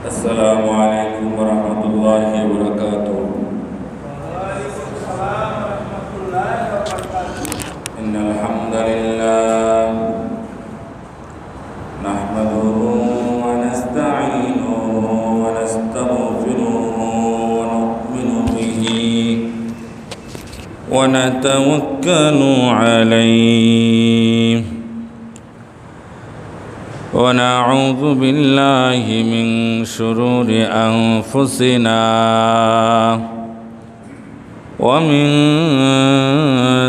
السلام عليكم ورحمة الله وبركاته. وعليكم السلام ورحمة الله وبركاته. إن الحمد لله نحمده ونستعينه ونستغفره ونؤمن به ونتوكل عليه ونعوذ بالله من شرور أنفسنا ومن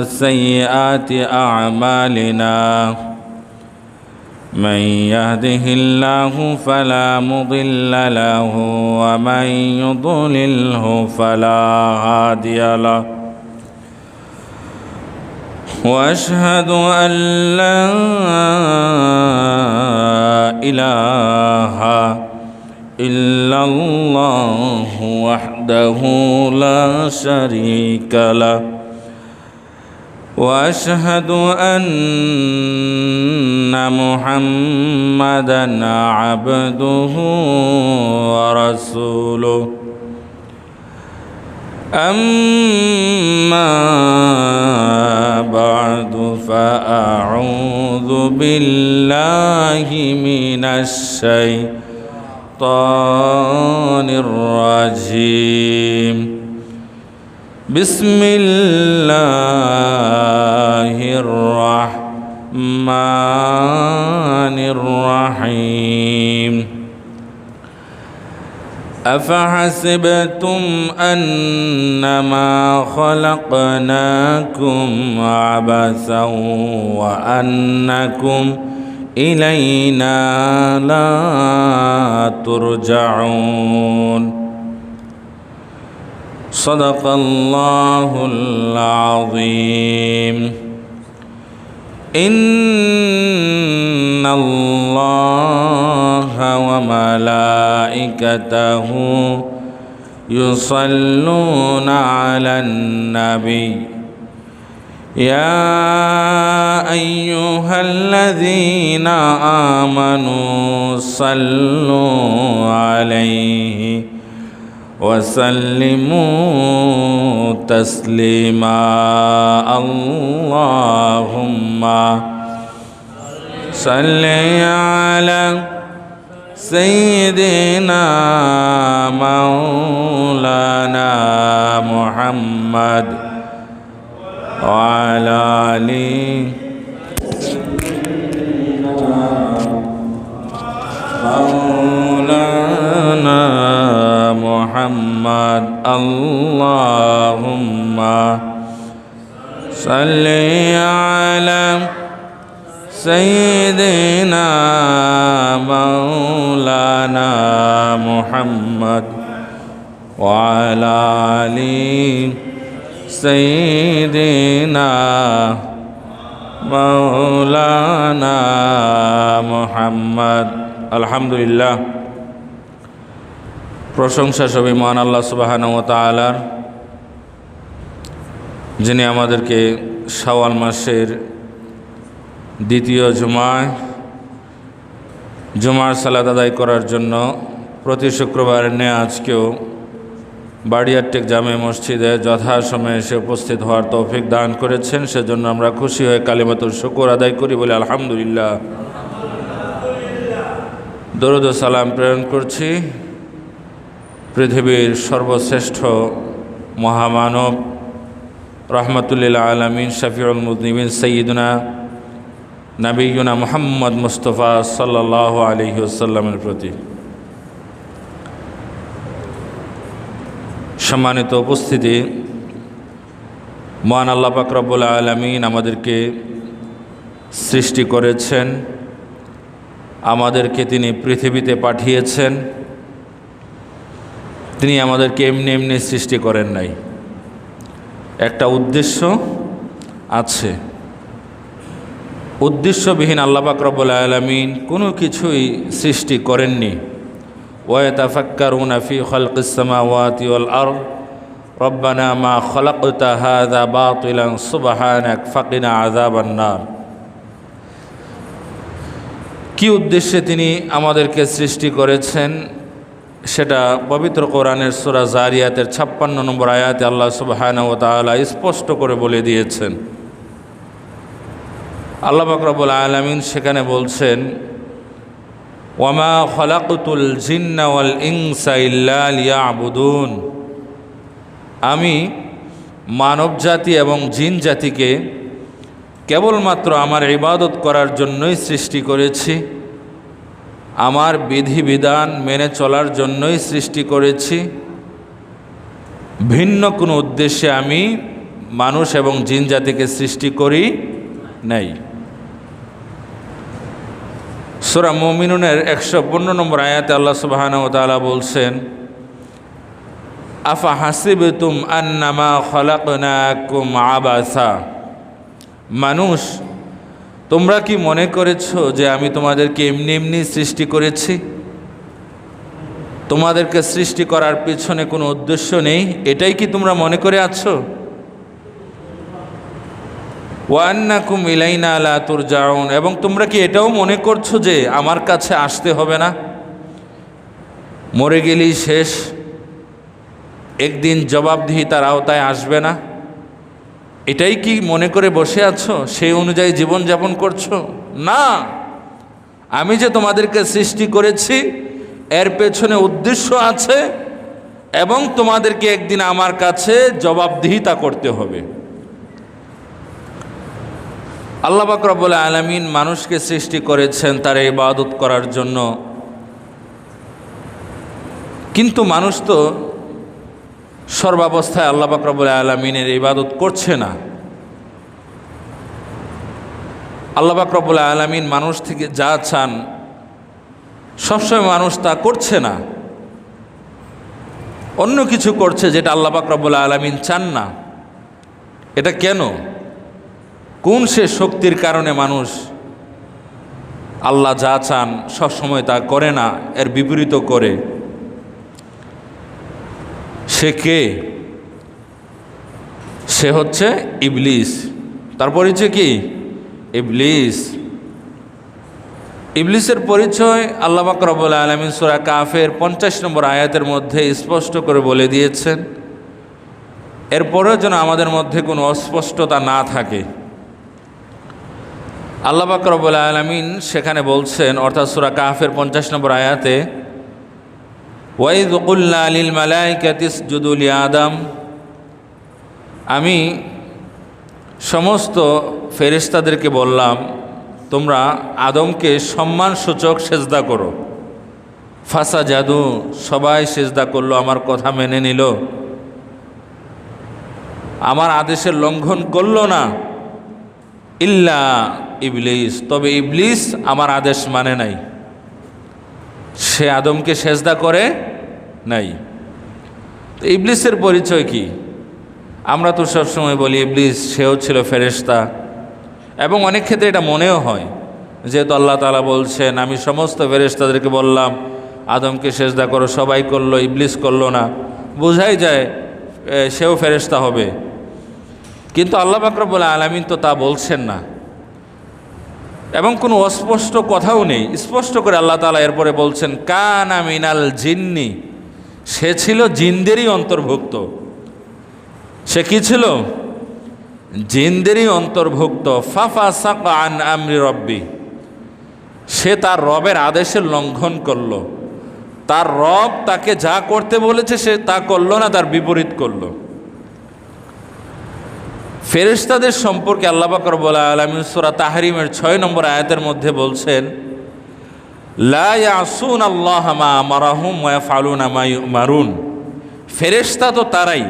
سيئات أعمالنا من يهده الله فلا مضل له ومن يضلله فلا هادي له وأشهد أن لا إله إلا الله وحده لا شريك له وأشهد أن محمدًا عبده ورسوله أما بعد فأعوذ بالله من الشيطان الرجيم بسم الله الرحمن الرحيم أفحسبتم أنما خلقناكم عبثا وأنكم إلينا لا ترجعون صدق الله العظيم إن الله وملائكته يصلون على النبي يا أيها الذين آمنوا صلوا عليه وسلموا تسليما اللهم صل على سيدنا مولانا محمد وعلى آله مولانا محمد اللهم صل على سيدنا مولانا محمد وعلى آل سيدنا مولانا محمد الحمد لله প্রশংসা সবই মহান আল্লাহ সুবহানাহু ওয়া তাআলার, যিনি আমাদেরকে শাওয়াল মাসের দ্বিতীয় জুমার সালাত আদায় করার জন্য প্রতি শুক্রবারের ন্যায় আজকেও বাড়িয়ারটেক জামে মসজিদে যথাসময়ে এসে উপস্থিত হওয়ার তৌফিক দান করেছেন। সেজন্য আমরা খুশি হয়ে কালিমাতুল শুকর আদায় করি বলে আলহামদুলিল্লাহ। দরুদ ও সালাম প্রেরণ করছি পৃথিবীর সর্বশ্রেষ্ঠ মহামানব রহমাতুল্লিল আলামিন শফিউল মুযনিবিন সাইয়্যিদুনা নবিয়ুনা মুহাম্মদ মুস্তাফা সাল্লাল্লাহু আলাইহি ওয়াসাল্লামের প্রতি। সম্মানিত উপস্থিতি, মহান আল্লাহ পাক রব্বুল আলামিন আমাদেরকে সৃষ্টি করেছেন, আমাদেরকে তিনি পৃথিবীতে পাঠিয়েছেন। তিনি আমাদেরকে এমনি এমনি সৃষ্টি করেন নাই, একটা উদ্দেশ্য আছে। উদ্দেশ্যবিহীন আল্লাহ পাক রব্বুল আলামিন কোনো কিছুই সৃষ্টি করেননি। ওয়া ইয়াতাফাক্কারুনা ফি খালকিস সামাওয়াতি ওয়াল আরদ রব্বানা মা খালাকতা হাযা বাতিলান সুবহানাক ফাকিনা আযাবান নার। কি উদ্দেশ্যে তিনি আমাদেরকে সৃষ্টি করেছেন সেটা পবিত্র কোরআনের সূরা জারিয়াতের 56 নম্বর আয়াতে আল্লাহ সুবহানাহু ওয়া তাআলা স্পষ্ট করে বলে দিয়েছেন। আল্লাহ পাক রব্বুল আলামিন সেখানে বলছেন, ওয়ামা খলাকতুল জিন্না ওয়াল ইনসা ইল্লা লিয়াবুদুন, আমি মানব জাতি এবং জিন জাতিকে কেবলমাত্র আমার ইবাদত করার জন্যই সৃষ্টি করেছি, আমার বিধিবিধান মেনে চলার জন্যই সৃষ্টি করেছি, ভিন্ন কোনো উদ্দেশ্যে আমি মানুষ এবং জিন জাতিকে সৃষ্টি করি নাই। সূরা মুমিনুনের 115 নম্বর আয়াতে আল্লাহ সুবহানাহু ওয়া তাআলা বলছেন, আফা হাসিবতুম আন্নামা খলাকনাকুম আবাসা, মানুষ তোমরা কি মনে করেছো যে আমি তোমাদেরকে এমনি এমনি সৃষ্টি করেছি? তোমাদেরকে সৃষ্টি করার পিছনে কোনো উদ্দেশ্য নেই, এটাই কি তোমরা মনে করে আছো? ওয়া আন্নাকুম ইলাইনা লা তুরজাউন, এবং তোমরা কি এটাও মনে করছো যে আমার কাছে আসতে হবে না? মরে গেলেই শেষ, একদিন জবাবদিহিতার আওতায় আসবে না, এটাই কি মনে করে বসে আছো? সেই অনুযায়ী জীবনযাপন করছো? না, আমি যে তোমাদেরকে সৃষ্টি করেছি এর পেছনে উদ্দেশ্য আছে, এবং তোমাদেরকে একদিন আমার কাছে জবাবদিহিতা করতে হবে। আল্লাহ পাক রব্বুল আলামিন মানুষকে সৃষ্টি করেছেন তার ইবাদত করার জন্য, কিন্তু মানুষ তো সর্বাবস্থায় আল্লাহ পাক রব্বুল আলামিনের ইবাদত করছে না। আল্লাহ পাক রব্বুল আলামিন মানুষ থেকে যা চান সবসময় মানুষ তা করছে না, অন্য কিছু করছে যেটা আল্লাহ পাক রব্বুল আলামিন চান না। এটা কেন? কোন সে শক্তির কারণে মানুষ আল্লাহ যা চান সবসময় তা করে না, এর বিপরীত করে? সে কে? সে হচ্ছে ইবলিস। তার পরিচয় কি? ইবলিস। ইবলিসের পরিচয় আল্লাহ পাক রব্বুল আলামিন সূরা কাফের 50 নম্বর আয়াতের মধ্যে স্পষ্ট করে বলে দিয়েছেন। এরপরেও যেন আমাদের মধ্যে কোনো অস্পষ্টতা না থাকে, আল্লাহ পাক রব্বুল আলামিন সেখানে বলছেন, অর্থাৎ সূরা কাফের 50 নম্বর আয়াতে, ওয়াইয কুলনা লিল মালাইকাতি ইসজুদু লিআদম, আমি সমস্ত ফেরেশতাদেরকে বললাম তোমরা আদমকে সম্মানসূচক সেজদা করো। ফাসাজাদু, সবাই সেজদা করলো, আমার কথা মেনে নিল, আমার আদেশের লঙ্ঘন করলো না। ইল্লা ইবলিস, তবে ইবলিস আমার আদেশ মানে নাই, সে আদমকে সেজদা করে নাই। তো ইবলিসের পরিচয় কি? আমরা তো সবসময় বলি ইবলিস সেও ছিল ফেরেশতা, এবং অনেক ক্ষেত্রে এটা মনেও হয়, যেহেতু আল্লাহ তাআলা বলছেন আমি সমস্ত ফেরেশতাদেরকে বললাম আদমকে সেজদা করো, সবাই করলো, ইবলিস করলো না, বোঝাই যায় সেও ফেরেশতা হবে। কিন্তু আল্লাহ পাক রব্বুল আলামিন তো তা বলছেন না, এবং কোনো অস্পষ্ট কথাও নেই। স্পষ্ট করে আল্লাহ তাআলা এরপরে বলছেন কানা মিনাল জিন্নি, সে ছিল জিনদেরই অন্তর্ভুক্ত। সে কি ছিল? জিনদেরই অন্তর্ভুক্ত। ফাফাসাকা আন আমরি রব্বি, সে তার রবের আদেশের লঙ্ঘন করলো। তার রব তাকে যা করতে বলেছে সে তা করলো না, তার বিপরীত করলো। ফেরেশতাদের সম্পর্কে আল্লাহ পাক রব্বুল আলামিন সূরা তাহরিমের 6 নম্বর আয়াতের মধ্যে বলছেন, লা ইয়াসুনাল্লাহা মা আমারাহুম ওয়া ইয়াফআলুনা মা ইউমারুন, ফেরেশতা তো তারাই,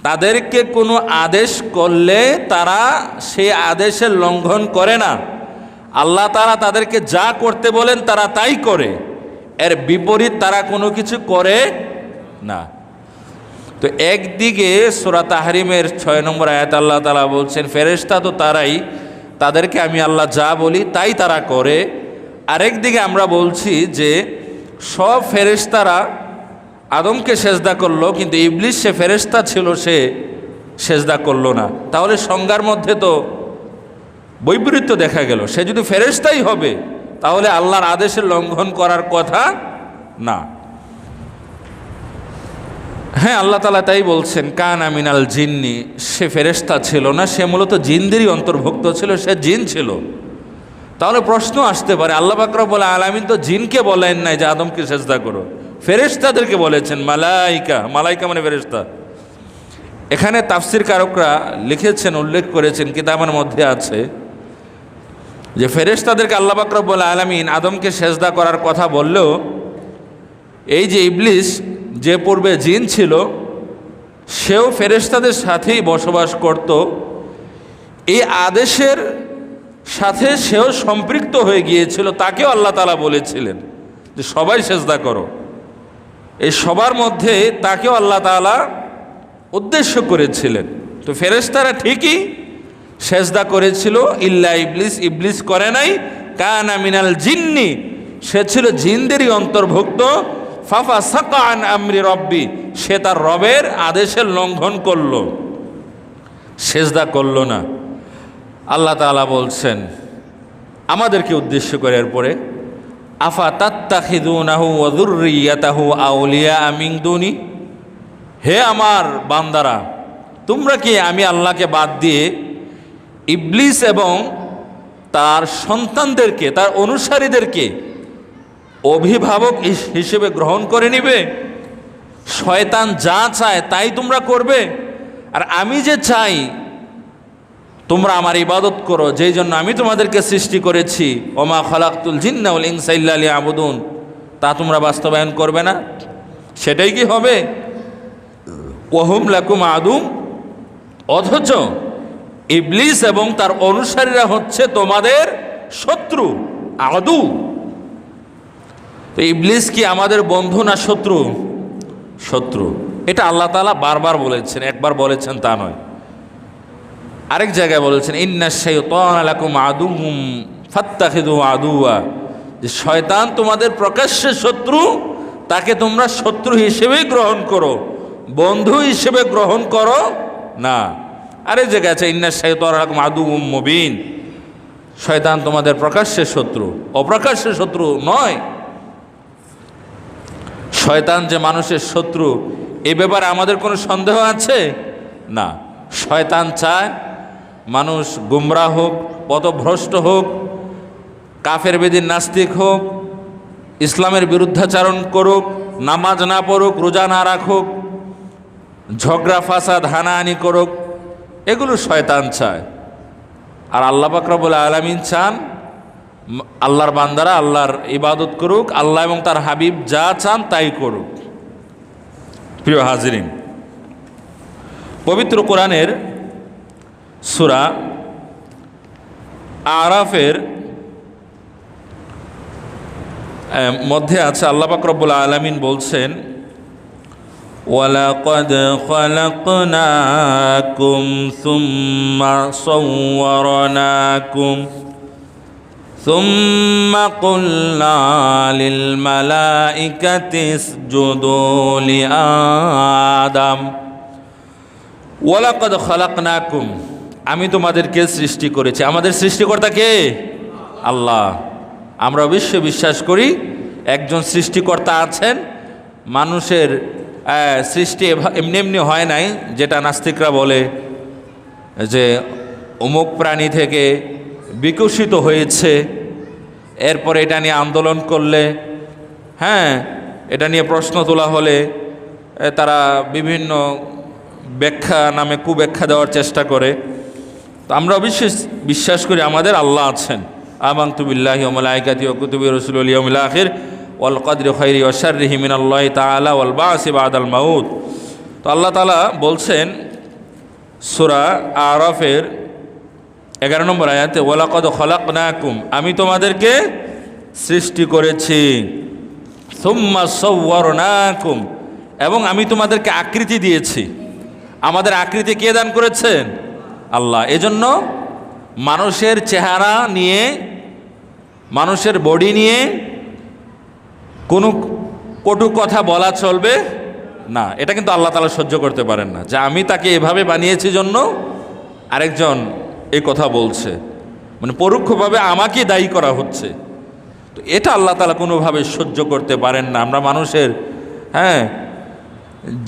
তাদেরকে কোনো আদেশ করলে তারা সেই আদেশের লঙ্ঘন করে না। আল্লাহ তাআলা তাদেরকে যা করতে বলেন তারা তাই করে, এর বিপরীত তারা কোনো কিছু করে না। তো একদিকে সূরা তাহরিমের 6 নম্বর আয়াত আল্লাহ তাআলা বলছেন ফেরেশতা তো তারাই, তাদেরকে আমি আল্লাহ যা বলি তাই তারা করে। আরেকদিকে আমরা বলছি যে সব ফেরেশতারা আদমকে সেজদা করলো, কিন্তু ইবলিস সে ফেরেশতা ছিল, সে সেজদা করলো না। তাহলে সংজ্ঞার মধ্যে তো বৈপরীত্য দেখা গেল। সে যদি ফেরেশতাই হবে তাহলে আল্লাহর আদেশের লঙ্ঘন করার কথা না। হ্যাঁ, আল্লাহ তাআলা তাই বলছেন, কানা মিনাল জিন্নি, সে ফেরেশতা ছিল না, সে মূলত জিনদেরই অন্তর্ভুক্ত ছিল, সে জিন ছিল। তাহলে প্রশ্ন আসতে পারে, আল্লাহ পাক রব্বুল আলামিন তো জিনকে বলেন নাই যে আদমকে সেজদা করো, ফেরেশতাদেরকে বলেছেন। মালাইকা, মালাইকা মানে ফেরেশতা। এখানে তাফসির কারকরা লিখেছেন, উল্লেখ করেছেন, কিতাবের মধ্যে আছে যে ফেরেশতাদেরকে আল্লাহ পাক রব্বুল আলামিন আদমকে সেজদা করার কথা বললেও, এই যে ইবলিস যে পূর্বে জিন ছিল, সেও ফেরেশতাদের সাথেই বসবাস করত, এই আদেশের সাথে সেও সম্পৃক্ত হয়ে গিয়েছিল। তাকেও আল্লাহ তাআলা বলেছিলেন যে সবাই সেজদা করো। এই সবার মধ্যে তাকেও আল্লাহ তাআলা উদ্দেশ্য করেছিলেন। তো ফেরেশতারা ঠিকই সেজদা করেছিল, ইল্লা ইবলিস, ইবলিস করে নাই। কানা মিনাল জিন্নি, সে ছিল জিনদেরই অন্তর্ভুক্ত। ফাফাসাকা আন আমরি রব্বি, সে তার রবের আদেশের লঙ্ঘন করল, সেজদা করল না। আল্লাহ তাআলা বলছেন আমাদেরকে উদ্দেশ্য করে এরপরে, আফা তাত্তাখিযুনাহু ওয়া যুররিয়াতাহু আউলিয়া মিন দুনি, হে আমার বান্দারা, তোমরা কি আমি আল্লাহকে বাদ দিয়ে ইবলিস এবং তার সন্তানদেরকে, তার অনুসারীদেরকে অভিভাবক হিসেবে গ্রহণ করে নিবে? শয়তান যা চায় তাই তোমরা করবে, আর আমি যে চাই তোমরা আমার ইবাদত করো, যেই জন্য আমি তোমাদেরকে সৃষ্টি করেছি, ওমা খালাকতুল জিন্না ওয়াল ইনসা ইল্লা লিয়াবুদুন, তা তোমরা বাস্তবায়ন করবে না? সেটাই কি হবে? ওয়াহুম লাকুম আদুম, অথচ ইবলিস এবং তার অনুসারীরা হচ্ছে তোমাদের শত্রু, আদু। তো ইবলিস কি আমাদের বন্ধু না শত্রু? শত্রু। এটা আল্লাহ তাআলা বারবার বলেছেন, একবার বলেছেন তা নয়। আরেক জায়গায় বলেছেন, ইন্নাশ শাইতানা লাকুম আদুউম ফাত্তাখিযুহু আদুওয়া, যে শয়তান তোমাদের প্রকাশ্যে শত্রু, তাকে তোমরা শত্রু হিসেবেই গ্রহণ করো, বন্ধু হিসেবে গ্রহণ করো না। আরেক জায়গায় আছে, ইন্নাশ শাইতানা লাকুম আদুউম মুবিন, শয়তান তোমাদের প্রকাশ্যে শত্রু, অপ্রকাশ্যে শত্রু নয়। শয়তান যে মানুষের শত্রু, এ ব্যাপারে আমাদের কোনো সন্দেহ আছে? না। শয়তান চায় মানুষ গুমরাহ হোক, পথভ্রষ্ট হোক, কাফের বেদিন নাস্তিক হোক, ইসলামের বিরুদ্ধাচারণ করুক, নামাজ না পড়ুক, রোজা না রাখুক, ঝগড়া ফাসাদ হানাহানি করুক, এগুলো শয়তান চায়। আর আল্লাহ পাক রব্বুল আলামিন চান আল্লাহর বান্দারা আল্লাহর ইবাদত করুক, আল্লাহ এবং তার হাবিব যা চান তাই করুক। প্রিয় হাজিরিন, পবিত্র কোরআনের সূরা আরাফের মধ্যে আছে, আল্লাহ পাক রব্বুল আলামিন বলছেন, ওয়ালাকাদ খালাকনাকুম সুম্মা সাওয়ারনাকুম সুম্মা কুলনা লিল মালাইকাতি ইসজুদু লিআদম ওয়ালাকাদ খালাকনাকুম, আমি তোমাদেরকে সৃষ্টি করেছি। আমাদের সৃষ্টিকর্তা কে? আল্লাহ। আমরা অবশ্যই বিশ্বাস করি একজন সৃষ্টিকর্তা আছেন। মানুষের সৃষ্টি এমনি এমনি হয় নাই, যেটা নাস্তিকরা বলে যে অমুক প্রাণী থেকে বিকশিত হয়েছে, এরপরে এটা নিয়ে আন্দোলন করলে, হ্যাঁ, এটা নিয়ে প্রশ্ন তোলা হলে তারা বিভিন্ন ব্যাখ্যা নামে কুব্যাখ্যা দেওয়ার চেষ্টা করে। তো আমরা অবশ্যই বিশ্বাস করি আমাদের আল্লাহ আছেন। আমানতু বিল্লাহি ওয়া মালাইকাতিহি ওয়া কুতুবিহি ওয়া রুসুলিহি ওয়াল ইয়াউমিল আখির ওয়াল কদরি খাইরি ওয়া শাররিহি মিনাল্লাহি তাআলা ওয়াল বা'সি বা'দাল মাউত। তো আল্লাহ তাআলা বলছেন সূরা আরাফের 11 নম্বর আয়াতে, ওয়ালাকাদ খালাকনাকুম, আমি তোমাদেরকে সৃষ্টি করেছি, সুম্মা সাওয়ারনাকুম, এবং আমি তোমাদেরকে আকৃতি দিয়েছি। আমাদের আকৃতি কে দান করেছেন? আল্লাহ। এজন্য মানুষের চেহারা নিয়ে, মানুষের বডি নিয়ে কোনো কটু কথা বলা চলবে না। এটা কিন্তু আল্লাহ তাআলা সহ্য করতে পারেন না, যে আমি তাকে এভাবে বানিয়েছি জন্য আরেকজন এই কথা বলছে, মানে পরোক্ষভাবে আমাকে দায়ী করা হচ্ছে। তো এটা আল্লাহ তাআলা কোনোভাবে সহ্য করতে পারেন না। আমরা মানুষের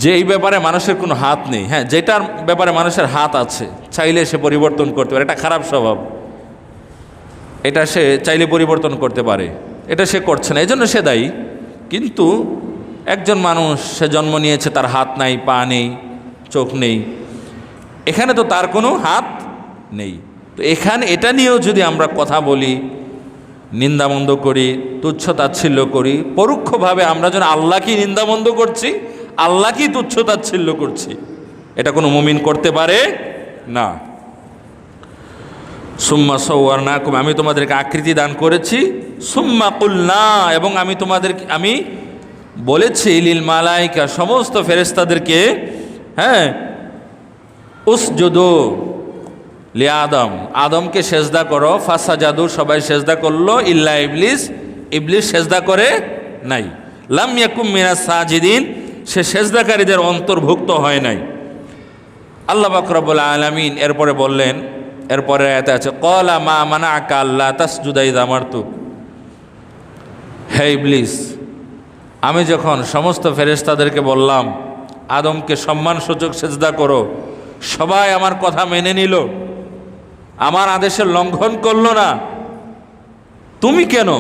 যে এই ব্যাপারে মানুষের কোনো হাত নেই, হ্যাঁ যেটার ব্যাপারে মানুষের হাত আছে চাইলে সে পরিবর্তন করতে পারে, এটা খারাপ স্বভাব, এটা সে চাইলে পরিবর্তন করতে পারে, এটা সে করছে না, এই জন্য সে দায়ী। কিন্তু একজন মানুষ, সে জন্ম নিয়েছে, তার হাত নাই, পা নেই, চোখ নেই, এখানে তো তার কোনো হাত নেই। তো এখানে এটা নিয়েও যদি আমরা কথা বলি, নিন্দামন্দ করি, তুচ্ছ তাচ্ছিল্য করি, পরোক্ষভাবে আমরা যেন আল্লাহকেই নিন্দামন্দ করছি, আল্লাহকেই তুচ্ছ তাচ্ছিল্য করছি, এটা কোনো মুমিন করতে পারে না। সুম্মা সাওয়ারনাকুম, আমি তোমাদেরকে আকৃতি দান করেছি, সুম্মা কুলনা, এবং আমি বলেছি লিল মালাইকা, সমস্ত ফেরেশতাদেরকে, হ্যাঁ, উসজুদু লি আদম, আদমকে সেজদা করো, ফাসাজাদু, সবাই সেজদা করলো, ইল্লা ইবলিস, ইবলিস সেজদা করে নাই, লাম ইয়াকুম মিনাস সাজিদিন, সে সেজদাকারীদের অন্তর্ভুক্ত হয় নাই। আল্লাহ পাক রব্বুল আলামিন এরপরে বললেন, এরপরে আয়াতে আছে, ক্বালা মা মানাআকা আল্লা তাসজুদা ইযা আমারতুক, হে ইবলিস, আমি যখন সমস্ত ফেরেশতাদেরকে বললাম আদমকে সম্মানসূচক সেজদা করো, সবাই আমার কথা মেনে নিল, আমার আদেশের লঙ্ঘন করলো না, তুমি কেন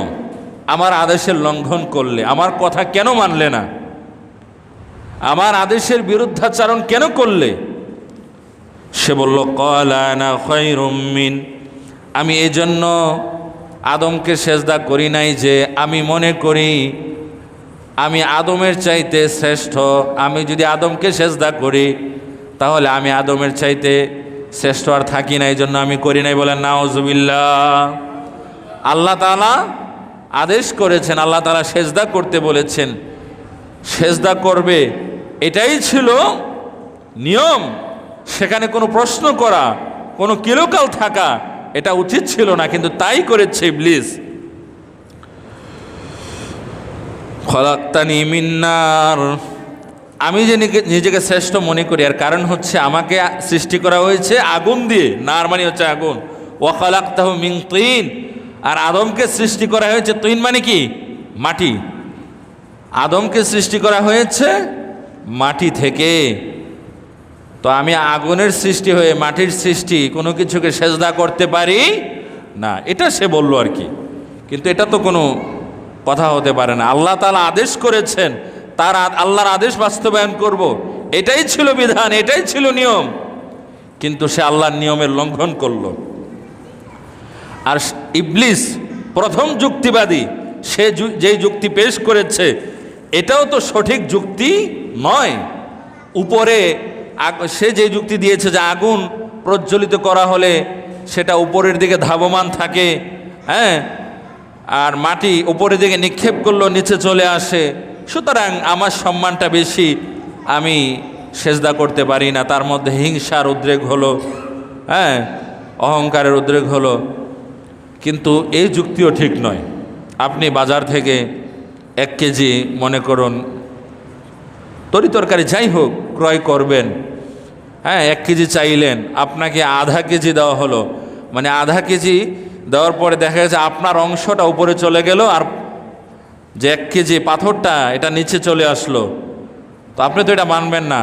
আমার আদেশের লঙ্ঘন করলে, আমার কথা কেন মানলে না, আমার আদেশের বিরুদ্ধাচরণ কেন করলে? সে বলল, ক্বালা আনা খায়রুম মিন, আমি এই জন্য আদমকে সেজদা করি নাই যে আমি মনে করি আমি আদমের চাইতে শ্রেষ্ঠ, আমি যদি আদমকে সেজদা করি তাহলে আমি আদমের চাইতে শ্রেষ্ঠ আর থাকি না, এই জন্য আমি করি নাই। বলেন নাউজুবিল্লাহ। আল্লাহ তাআলা আদেশ করেছেন, আল্লাহ তাআলা সেজদা করতে বলেছেন, সেজদা করবে, এটাই ছিল নিয়ম, সেখানে কোনো প্রশ্ন করা, কোনো কিলোকাল থাকা এটা উচিত ছিল না, কিন্তু তাই করেছে ইবলিস। খলাকতানি মিন নার, আমি যে নিজেকে শ্রেষ্ঠ মনে করি, আর কারণ হচ্ছে আমাকে সৃষ্টি করা হয়েছে আগুন দিয়ে, নার মানে হচ্ছে আগুন, ওয়া খলাকতাহু মিন তিন, আর আদমকে সৃষ্টি করা হয়েছে, তিন মানে কি, মাটি, আদমকে সৃষ্টি করা হয়েছে মাটি থেকে। তো আমি আগুনের সৃষ্টি হয়ে মাটির সৃষ্টি, কোনো কিছুকে সেজদা করতে পারি না, এটা সে বলল আর কি। কিন্তু এটা তো কোনো কথা হতে পারে না, আল্লাহ তাআলা আদেশ করেছেন, তার আল্লাহর আদেশ বাস্তবায়ন করব, এটাই ছিল বিধান, এটাই ছিল নিয়ম, কিন্তু সে আল্লাহর নিয়মের লঙ্ঘন করল। আর ইবলিস প্রথম যুক্তিবাদী, সে যেই যুক্তি পেশ করেছে এটাও তো সঠিক যুক্তি নয়। উপরে সে যে যুক্তি দিয়েছে যে আগুন প্রজ্বলিত করা হলে সেটা উপরের দিকে ধাবমান থাকে, হ্যাঁ, আর মাটি উপরের দিকে নিক্ষেপ করলো নিচে চলে আসে, সুতরাং আমার সম্মানটা বেশি, আমি সেজদা করতে পারি না, তার মধ্যে হিংসার উদ্রেক হলো, হ্যাঁ, অহংকারের উদ্রেক হলো। কিন্তু এই যুক্তিও ঠিক নয়। আপনি বাজার থেকে 1 কেজি মনে করুন তরিতরকারি যাই হোক ক্রয় করবেন, হ্যাঁ, 1 কেজি চাইলেন, আপনাকে আধা কেজি দেওয়া হলো, মানে আধা কেজি দেওয়ার পরে দেখা গেছে আপনার অংশটা উপরে চলে গেল, আর যে 1 কেজি পাথরটা এটা নিচে চলে আসলো। তো আপনি তো এটা মানবেন না।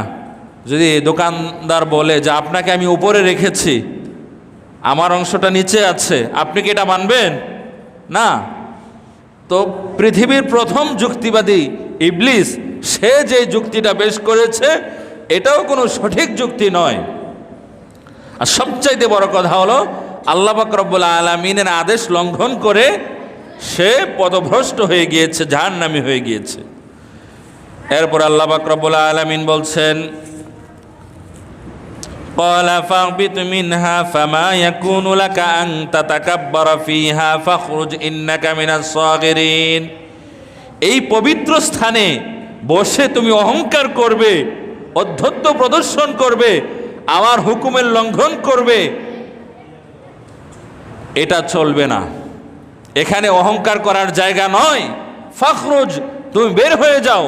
যদি দোকানদার বলে যে আপনাকে আমি উপরে রেখেছি, আমার অংশটা নিচে আছে, আপনি কি এটা মানবেন? না। তো পৃথিবীর প্রথম যুক্তিবাদী ইবলিস, সে যে যুক্তিটা পেশ করেছে এটাও কোনো সঠিক যুক্তি নয়। আর সবচাইতে বড় কথা হলো আল্লাহ পাক রব্বুল আলামিনের আদেশ লঙ্ঘন করে সে পদভ্রষ্ট হয়ে গিয়েছে, জাহান্নামী হয়ে গিয়েছে। এরপর আল্লাহ পাক রব্বুল আলামিন বলছেন, ক্বালা ফাহবিত মিনহা ফামা ইয়াকুনু লাকা আন তাতাকাব্বারা ফীহা ফাখরুজ ইন্নাকা মিনাস সাগিরিন, এই পবিত্র স্থানে বসে তুমি অহংকার করবে, অধ্যত্ব প্রদর্শন করবে, আমার হুকুমের লঙ্ঘন করবে, এটা চলবে না, এখানে অহংকার করার জায়গা নয়। ফাখরুজ, তুমি বের হয়ে যাও,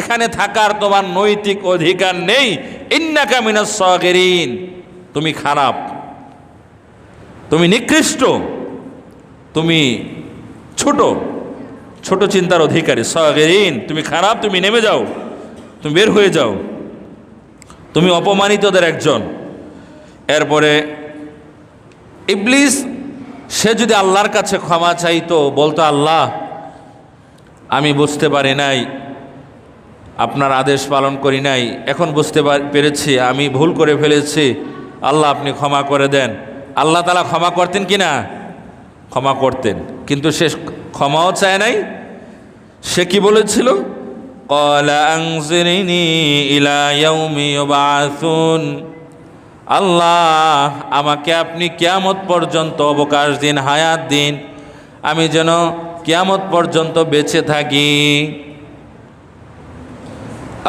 এখানে থাকার তোমার নৈতিক অধিকার নেই। ইন্নাকা মিনাস সাগিরিন, তুমি খারাপ, তুমি নিকৃষ্ট, তুমি ছোট ছোট চিন্তার অধিকারী। সাগিরিন, তুমি খারাপ, তুমি নেমে যাও, তুমি বের হয়ে যাও। তুমি অপমানিতদের একজন। এরপরে ইবলিস সে যদি আল্লাহর কাছে ক্ষমা চাইতো, বলতো আল্লাহ আমি বুঝতে পারি নাই, আপনার আদেশ পালন করি নাই, এখন বুঝতে পেরেছি আমি ভুল করে ফেলেছি, আল্লাহ আপনি ক্ষমা করে দেন। আল্লাহ তাআলা ক্ষমা করতেন কি না? ক্ষমা করতেন। কিন্তু সে ক্ষমাও চায় নাই। সে কি বলেছিল? ক্বালা আনজিরনি ইলা ইয়াউমি ইউবআসুন, আল্লাহ আমাকে আপনি কিয়ামত পর্যন্ত অবকাশ দিন, হায়াত দিন, আমি যেন কিয়ামত পর্যন্ত বেঁচে থাকি।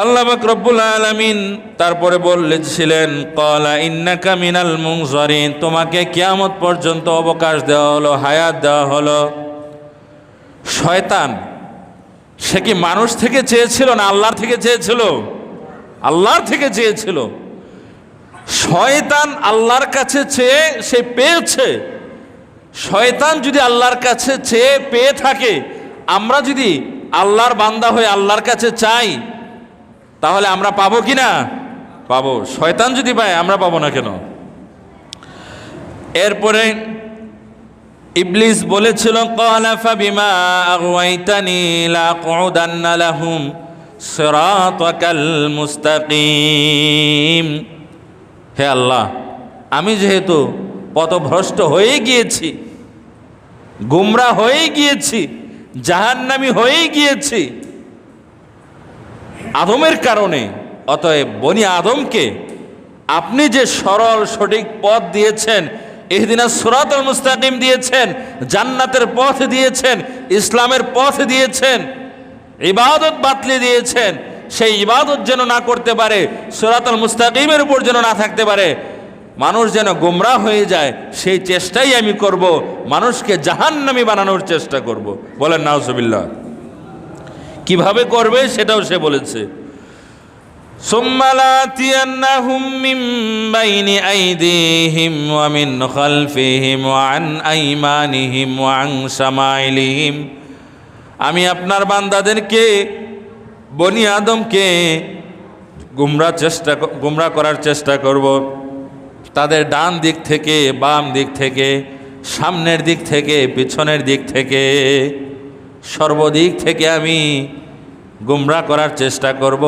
আল্লাহ পাক রব্বুল আলামিন তারপরে বলেছিলেন ক্বালা ইন্নাকা মিনাল মুনজারিন, তোমাকে কিয়ামত পর্যন্ত অবকাশ দেওয়া হলো, হায়াত দেওয়া হলো। শয়তান সে কি মানুষ থেকে চেয়েছিল না আল্লাহর থেকে চেয়েছিল? আল্লাহর থেকে চেয়েছিল। শয়তান আল্লাহর কাছে চেয়ে সে পেয়েছে। শয়তান যদি আল্লাহর কাছে চেয়ে পেয়ে থাকে, আমরা যদি আল্লাহর বান্দা হয়ে আল্লাহর কাছে চাই, তাহলে আমরা পাবো কি না? পাবো। শয়তান যদি পায় আমরা পাবো না কেন? এরপরে ইবলিস বলেছিল ক্বালা ফাবিমা আগওয়াইতানি লাআকুদান্না লাহুম সিরাতাকাল মুস্তাকিম, হে আল্লাহ আমি যেহেতু পথভ্রষ্ট হয়ে গিয়েছি, গুমরা হয়ে গিয়েছি, জাহান্নামী হয়ে গিয়েছি আদমের কারণে, অতএব বনি আদমকে আপনি যে সরল সঠিক পথ দিয়েছেন, ইহদিনাস সিরাতাল মুস্তাকিম দিয়েছেন, জান্নাতের পথ দিয়েছেন, ইসলামের পথ দিয়েছেন, ইবাদত বাতলি দিয়েছেন, সেই ইবাদত যেন না করতে পারে, সিরাতাল মুস্তাকিমের উপর যেন না থাকতে পারে, মানুষ যেন গোমরাহ হয়ে যায়, সেই চেষ্টাই আমি করব, মানুষকে জাহান্নামী বানানোর চেষ্টা করব। বলেন নাউজুবিল্লাহ। কিভাবে করবে সেটাও সে বলেছে। সুম্মা লাআতিয়ান্নাহুম মিন বাইনি আইদিহিম ওয়া মিন খালফিহিম ওয়া আন আইমানিহিম ওয়া আন শামাইলিহিম, আমি আপনার বান্দাদেরকে, বনি আদমকে গুমরাহ করার চেষ্টা করব। তাদের ডান দিক থেকে, বাম দিক থেকে, সামনের দিক থেকে, পিছনের দিক থেকে, সর্বদিক থেকে আমি গুমরাহ করার চেষ্টা করব।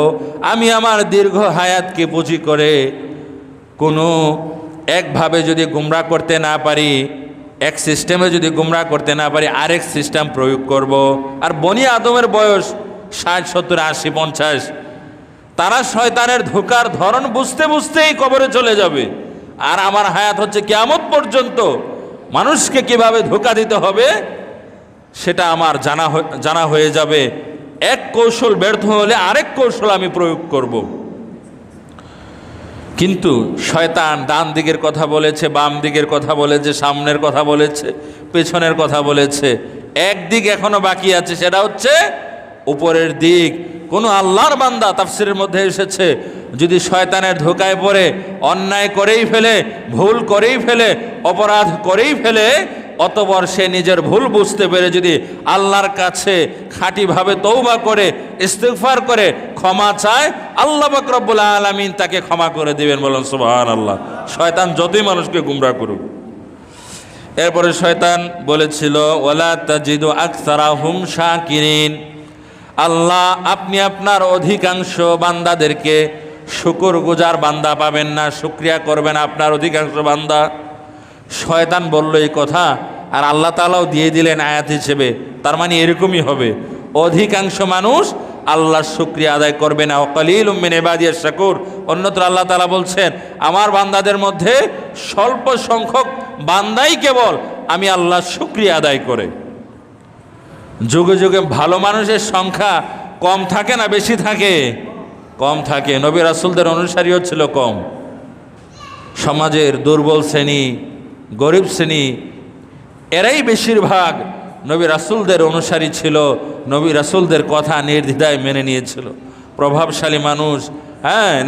আমি আমার দীর্ঘ হায়াতকে পুঁজি করে কোনো একভাবে যদি গুমরাহ করতে না পারি, এক সিস্টেমে যদি গুমরাহ করতে না পারি, আরেক সিস্টেম প্রয়োগ করব। আর বনি আদমের বয়স 60, 70, 80, 50, তারা শয়তানের ধোঁকার ধরন বুঝতে বুঝতেই কবরে চলে যাবে। আর আমার হায়াত হচ্ছে কিয়ামত পর্যন্ত মানুষকে কিভাবে ধোঁকা দিতে হবে সেটা আমার জানা হয়ে যাবে। এক কৌশল ব্যর্থ হলে আরেক কৌশল আমি প্রয়োগ করব। কিন্তু শয়তান ডান দিকের কথা বলেছে, বাম দিকের কথা বলেছে, সামনের কথা বলেছে, পেছনের কথা বলেছে, একদিক এখনো বাকি আছে, সেটা হচ্ছে উপরের দিক। কোনো আল্লাহর বান্দা, তাফসিরের মধ্যে এসেছে, যদি শয়তানের ধোঁকায় পড়ে অন্যায় করেই ফেলে, ভুল করেই ফেলে, অপরাধ করেই ফেলে, অতঃপর সে নিজের ভুল বুঝতে পেরে যদি আল্লাহর কাছে খাঁটিভাবে তওবা করে, ইস্তিগফার করে, ক্ষমা চায়, আল্লাহ পাক রব্বুল আলামিন তাকে ক্ষমা করে দিবেন। বলেন সুবহানাল্লাহ। শয়তান যতই মানুষকে গুমরাহ করুক। এরপরে শয়তান বলেছিল ওয়ালা তাজিদু আকসারাহুম শাকিরিন, আল্লাহ আপনি আপনার অধিকাংশ বান্দাদেরকে শুকরগুজার বান্দা পাবেন না, শুকরিয়া করবেন আপনার অধিকাংশ বান্দা। শয়তান বলল এই কথা, আর আল্লাহ তাআলাও দিয়ে দিলেন আয়াত হিসেবে। তার মানে এরকমই হবে, অধিকাংশ মানুষ আল্লাহর শুকরিয়া আদায় করবে না। ওয়াকালিলুম মিন ইবাদিয়াশ শাকুর, অন্যত্র আল্লাহ তাআলা বলছেন আমার বান্দাদের মধ্যে স্বল্প সংখ্যক বান্দাই কেবল আমি আল্লাহর শুকরিয়া আদায় করে। যুগে যুগে ভালো মানুষের সংখ্যা কম থাকে না বেশি থাকে? কম থাকে। নবী রাসূলদের অনুসারীও ছিল কম। সমাজের দুর্বল শ্রেণী, গরিব শ্রেণী, এরাই বেশিরভাগ নবী রাসূলদের অনুসারী ছিল, নবী রাসূলদের কথা নির্দ্বিধায় মেনে নিয়েছিল। প্রভাবশালী মানুষ,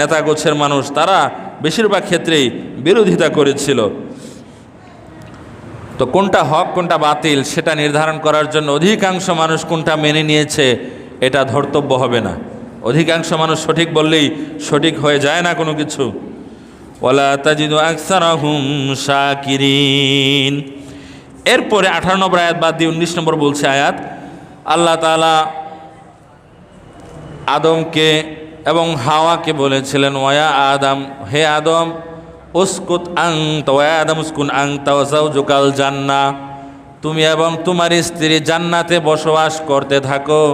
নেতা গোছের মানুষ, তারা বেশিরভাগ ক্ষেত্রেই বিরোধিতা করেছিল। তো কোনটা হক কোনটা বাতিল সেটা নির্ধারণ করার জন্য অধিকাংশ মানুষ কোনটা মেনে নিয়েছে এটা ধর্তব্য হবে না। অধিকাংশ মানুষ সঠিক বললেই সঠিক হয়ে যায় না কোনো কিছু। ওয়ালা তাজিদু আকসারাহুম শাকিরিন। এরপরে 18 নম্বর আয়াত বাদ দিয়ে 19 নম্বর বলছে আয়াত, আল্লাহ তাআলা আদমকে এবং হাওয়াকে বলেছিলেন, ওয়া আদম, হে আদম, উসকুত আনতা ওয়া আদম উসকুন আনতা ওয়া যাওজুকাল জান্নাহ, তুমি এবং তোমার স্ত্রী জান্নাতে বসবাস করতে থাকো,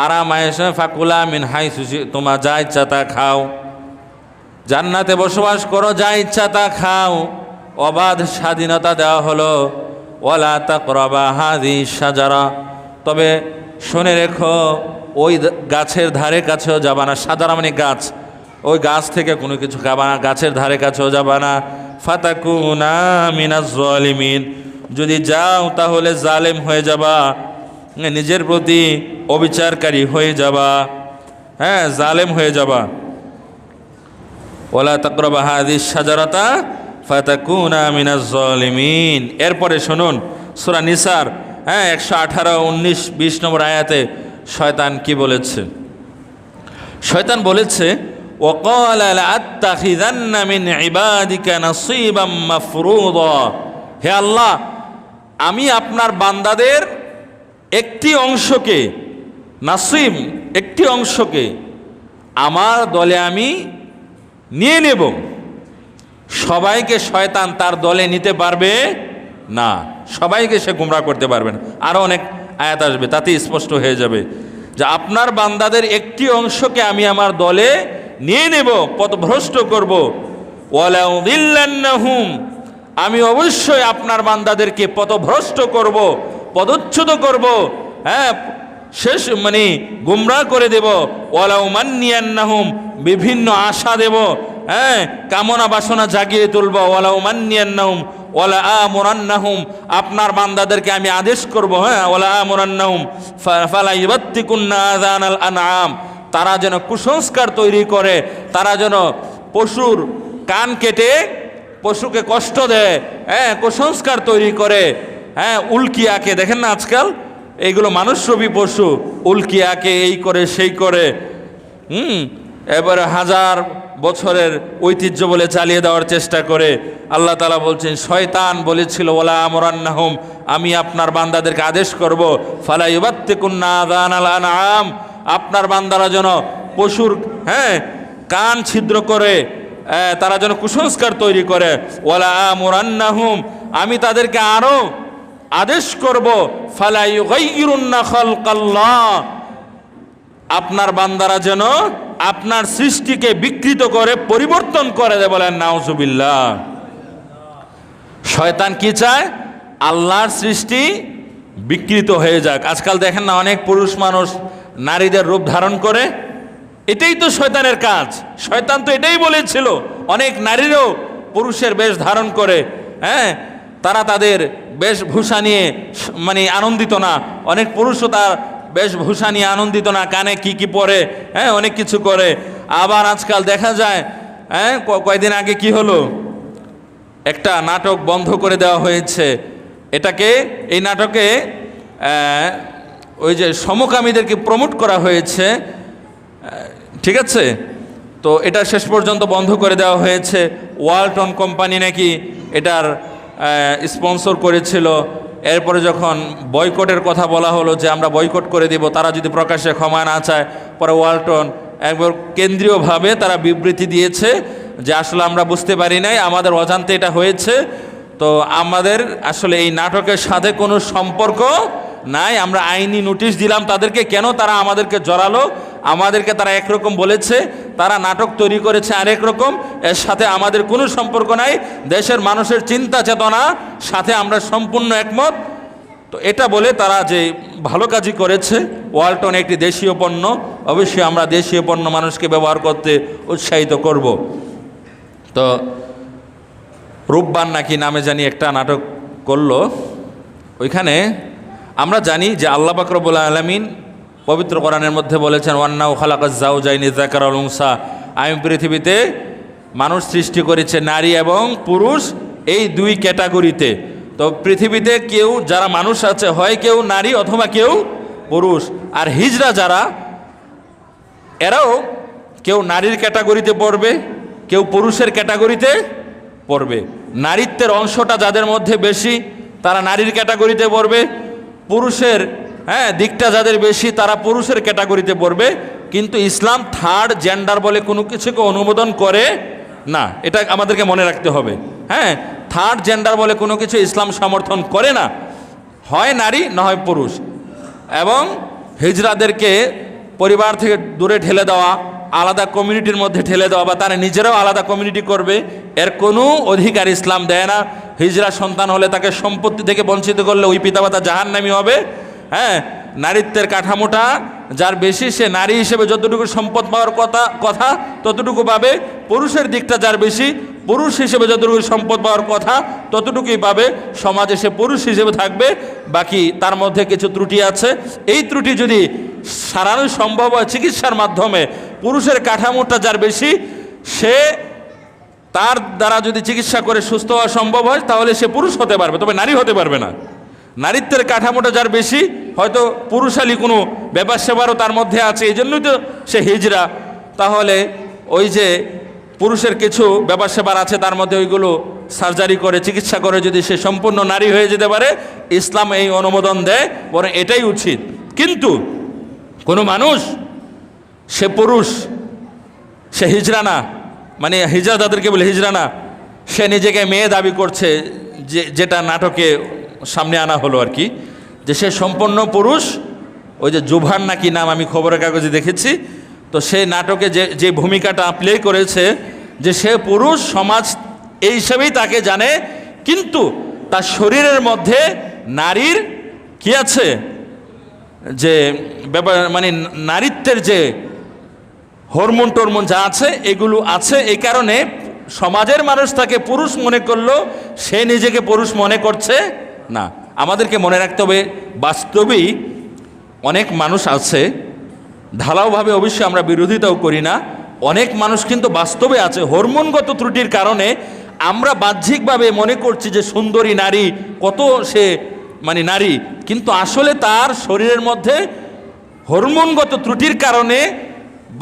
আরাম আয়েশা ফাকুলা মিন হাইসু তোমার যা ইচ্ছা তা খাও, জান্নাতে বসবাস করো, যা ইচ্ছা তা খাও, অবাধ স্বাধীনতা দেওয়া হলো। ওয়ালা তাকরাবা হাযিহি শাজারা, তবে শুনে রেখো ওই গাছের ধারে কাছেও যাবা না। শাজারা মানে গাছ, ওই গাছ থেকে কোনো কিছু খাবা না, গাছের ধারে কাছেও যাবা না। ফাতাকুনা মিনাজ জালিমিন, যদি যাও তাহলে জালেম হয়ে যাবা, নিজের প্রতি অবিচারকারী হয়ে যাবা, হ্যাঁ জালেম হয়ে যাবা। ওয়ালা তাকরাবা হাযিহি শাজারাতা ফাতাকুনা মিনাজ জালিমিন। এরপরে শুনুন সূরা নিসার 118, 19, 20 নম্বর আয়াতে শয়তান কি বলেছে? শয়তান বলেছে, ওয়াকালা লাআত্তাখিযান্না মিন ইবাদিকা নাসীবাম মাফরুদা, হে আল্লাহ, আমি আপনার বান্দাদের একটি অংশকে, নাসিব একটি অংশকে আমার দলে আমি নিয়ে নেব। সবাইকে শয়তান তার দলে নিতে পারবে না, সবাইকে সে গুমরাহ করতে পারবে না। আরও অনেক আয়াত আসবে, তাতে স্পষ্ট হয়ে যাবে যে আপনার বান্দাদের একটি অংশকে আমি আমার দলে নিয়ে নেব, পথভ্রষ্ট করব। ওয়ালা উযিল্লান্নাহুম, আমি অবশ্যই আপনার বান্দাদেরকে পথভ্রষ্ট করব, পদচ্যুত করব, হ্যাঁ শেষ মানে গুমরাহ করে দেব। ওয়ালা উমান্নিয়ান্নাহুম, বিভিন্ন আশা দেব, হ্যাঁ কামনা বাসনা জাগিয়ে তুলব। ওয়ালা উমান্নিয়ান্নাহুম ওয়ালা আমুরান্নাহুম, আপনার বান্দাদেরকে আমি আদেশ করব, হ্যাঁ ওয়ালা আমুরান্নাহুম ফালা ইউবাত্তিকুন্না আযানাল আনআম, তারা যেন কুসংস্কার তৈরি করে, তারা যেন পশুর কান কেটে পশুকে কষ্ট দেয়, হ্যাঁ কুসংস্কার তৈরি করে, হ্যাঁ উল্কি আঁকে, দেখেন না আজকাল এইগুলো মানুষরূপী পশু, উল্কি আঁকে, এই করে সেই করে, এবারে 1000 বছরের ঐতিহ্য বলে চালিয়ে দেওয়ার চেষ্টা করে। আল্লাহ তাআলা বলছেন শয়তান বলেছিল, ওয়ালা আমুরান্নাহুম, আমি আপনার বান্দাদেরকে আদেশ করব, ফালা ইউবাত্তিকুন্না আযানাল আনআম, আপনার বান্দারা যেন পশুর হ্যাঁ কান ছিদ্র করে, তারা যেন কুসংস্কার তৈরি করে। ওয়ালা আমুরান্নাহুম, আমি তাদেরকে আরো আদেশ করব, ফালা ইউগাইয়িরুন্না খালকাল্লাহ, আপনার বান্দারা যেন আপনার সৃষ্টিকে বিকৃত করে পরিবর্তন করে দেয়। বলেন নাউজুবিল্লাহ। শয়তান কি চায়? আল্লাহর সৃষ্টি বিকৃত হয়ে যাক। আজকাল দেখেন না অনেক পুরুষ মানুষ নারীদের রূপ ধারণ করে, এটাই তো শয়তানের কাজ। শয়তান তো এটাই বলেছিল, অনেক নারীরও পুরুষের বেশ ধারণ করে, হ্যাঁ তারা তাদের বেশভূষা নিয়ে মানে আনন্দিত না, অনেক পুরুষও তার বেশভূষা নিয়ে আনন্দিত না, কানে কি কি পরে, হ্যাঁ অনেক কিছু করে। আবার আজকাল দেখা যায়, হ্যাঁ কয়দিন আগে কি হলো, একটা নাটক বন্ধ করে দেওয়া হয়েছে। এটাকে এই নাটকে ওই যে সমকামীদেরকে প্রমোট করা হয়েছে, ঠিক আছে, তো এটা শেষ পর্যন্ত বন্ধ করে দেওয়া হয়েছে। ওয়ালটন কোম্পানি নাকি এটার স্পন্সর করেছিল। এরপরে যখন বয়কটের কথা বলা হলো যে আমরা বয়কট করে দিব, তারা যদি প্রকাশ্যে ক্ষমা না চায়, পরে ওয়ালটন একবার কেন্দ্রীয়ভাবে তারা বিবৃতি দিয়েছে যে আসলে আমরা বুঝতে পারি নাই, আমাদের অজান্তে এটা হয়েছে, তো আমাদের আসলে এই নাটকের সাথে কোনো সম্পর্ক নাই, আমরা আইনি নোটিশ দিলাম তাদেরকে, কেন তারা আমাদেরকে জড়ালো, আমাদেরকে তারা একরকম বলেছে, তারা নাটক তৈরি করেছে আরেক রকম, এর সাথে আমাদের কোনো সম্পর্ক নাই, দেশের মানুষের চিন্তা চেতনা সাথে আমরা সম্পূর্ণ একমত। তো এটা বলে তারা যে ভালো কাজই করেছে। ওয়ালটন একটি দেশীয় পণ্য, অবশ্যই আমরা দেশীয় পণ্য মানুষকে ব্যবহার করতে উৎসাহিত করব। তো রূপবান নাকি নামে জানি একটা নাটক করলো, ওইখানে আমরা জানি যে আল্লাহ পাক রব্বুল আলামিন পবিত্র কোরআনের মধ্যে বলেছেন, ওয়ান্নাহু খালাকাজ যাওজাইনি যাকারা ওয়াল উনসা, আমি পৃথিবীতে মানুষ সৃষ্টি করেছে নারী এবং পুরুষ, এই দুই ক্যাটাগরিতে। তো পৃথিবীতে কেউ যারা মানুষ আছে হয় কেউ নারী অথবা কেউ পুরুষ। আর হিজড়া যারা, এরাও কেউ নারীর ক্যাটাগরিতে পড়বে, কেউ পুরুষের ক্যাটাগরিতে পড়বে। নারীত্বের অংশটা যাদের মধ্যে বেশি তারা নারীর ক্যাটাগরিতে পড়বে, পুরুষের দিকটা যাদের বেশি তারা পুরুষের ক্যাটাগরিতে পড়বে। কিন্তু ইসলাম থার্ড জেন্ডার বলে কোনো কিছুকে অনুমোদন করে না, এটা আমাদেরকে মনে রাখতে হবে। থার্ড জেন্ডার বলে কোনো কিছু ইসলাম সমর্থন করে না, হয় নারী না হয় পুরুষ। এবং হিজড়াদেরকে পরিবার থেকে দূরে ঠেলে দেওয়া, আলাদা কমিউনিটির মধ্যে ঠেলে দেওয়া বা তারা নিজেরাও আলাদা কমিউনিটি করবে, এর কোনো অধিকার ইসলাম দেয় না। হিজড়া সন্তান হলে তাকে সম্পত্তি থেকে বঞ্চিত করলে ওই পিতামাতা জাহান্নামী হবে। নারীত্বের কাঠামোটা যার বেশি সে নারী হিসেবে যতটুকু সম্পদ পাওয়ার কথা ততটুকু পাবে, পুরুষের দিকটা যার বেশি পুরুষ হিসেবে যতটুকু সম্পদ পাওয়ার কথা ততটুকুই পাবে, সমাজে সে পুরুষ হিসেবে থাকবে। বাকি তার মধ্যে কিছু ত্রুটি আছে, এই ত্রুটি যদি সারানো সম্ভব হয় চিকিৎসার মাধ্যমে, পুরুষের কাঠামোটা যার বেশি সে তার দ্বারা যদি চিকিৎসা করে সুস্থ হওয়া সম্ভব হয় তাহলে সে পুরুষ হতে পারবে, তবে নারী হতে পারবে না। নারীত্বের কাঠামোটা যার বেশি, হয়তো পুরুষালী কোনো ব্যাপার সেবারও তার মধ্যে আছে, এই জন্যই তো সে হিজড়া। তাহলে ওই যে পুরুষের কিছু ব্যাপার সেবার আছে তার মধ্যে ওইগুলো সার্জারি করে চিকিৎসা করে যদি সে সম্পূর্ণ নারী হয়ে যেতে পারে, ইসলাম এই অনুমোদন দেয়, বরং এটাই উচিত। কিন্তু কোনো মানুষ সে পুরুষ, সে হিজড়া না, মানে হিজড়া যাদেরকে বলে হিজড়া না, সে নিজেকে মেয়ে দাবি করছে, যেটা নাটকে সামনে আনা হলো আর কি, যে সে সম্পূর্ণ পুরুষ। ওই যে জুভান নাকি নাম, আমি খবরের কাগজে দেখেছি, তো সে নাটকে যে ভূমিকাটা প্লে করেছে যে সে পুরুষ, সমাজ এই হিসাবেই তাকে জানে, কিন্তু তার শরীরের মধ্যে নারীর কি আছে, যে ব্যাপার মানে নারীত্বের যে হরমোন টরমোন যা আছে এগুলো আছে। এই কারণে সমাজের মানুষ তাকে পুরুষ মনে করলো, সে নিজেকে পুরুষ মনে করছে না। আমাদেরকে মনে রাখতে হবে, বাস্তবেই অনেক মানুষ আছে, ঢালাওভাবে অবশ্যই আমরা বিরোধিতাও করি না, অনেক মানুষ কিন্তু বাস্তবে আছে হরমোনগত ত্রুটির কারণে আমরা বাহ্যিকভাবে মনে করছি যে সুন্দরী নারী, কত সে মানে নারী, কিন্তু আসলে তার শরীরের মধ্যে হরমোনগত ত্রুটির কারণে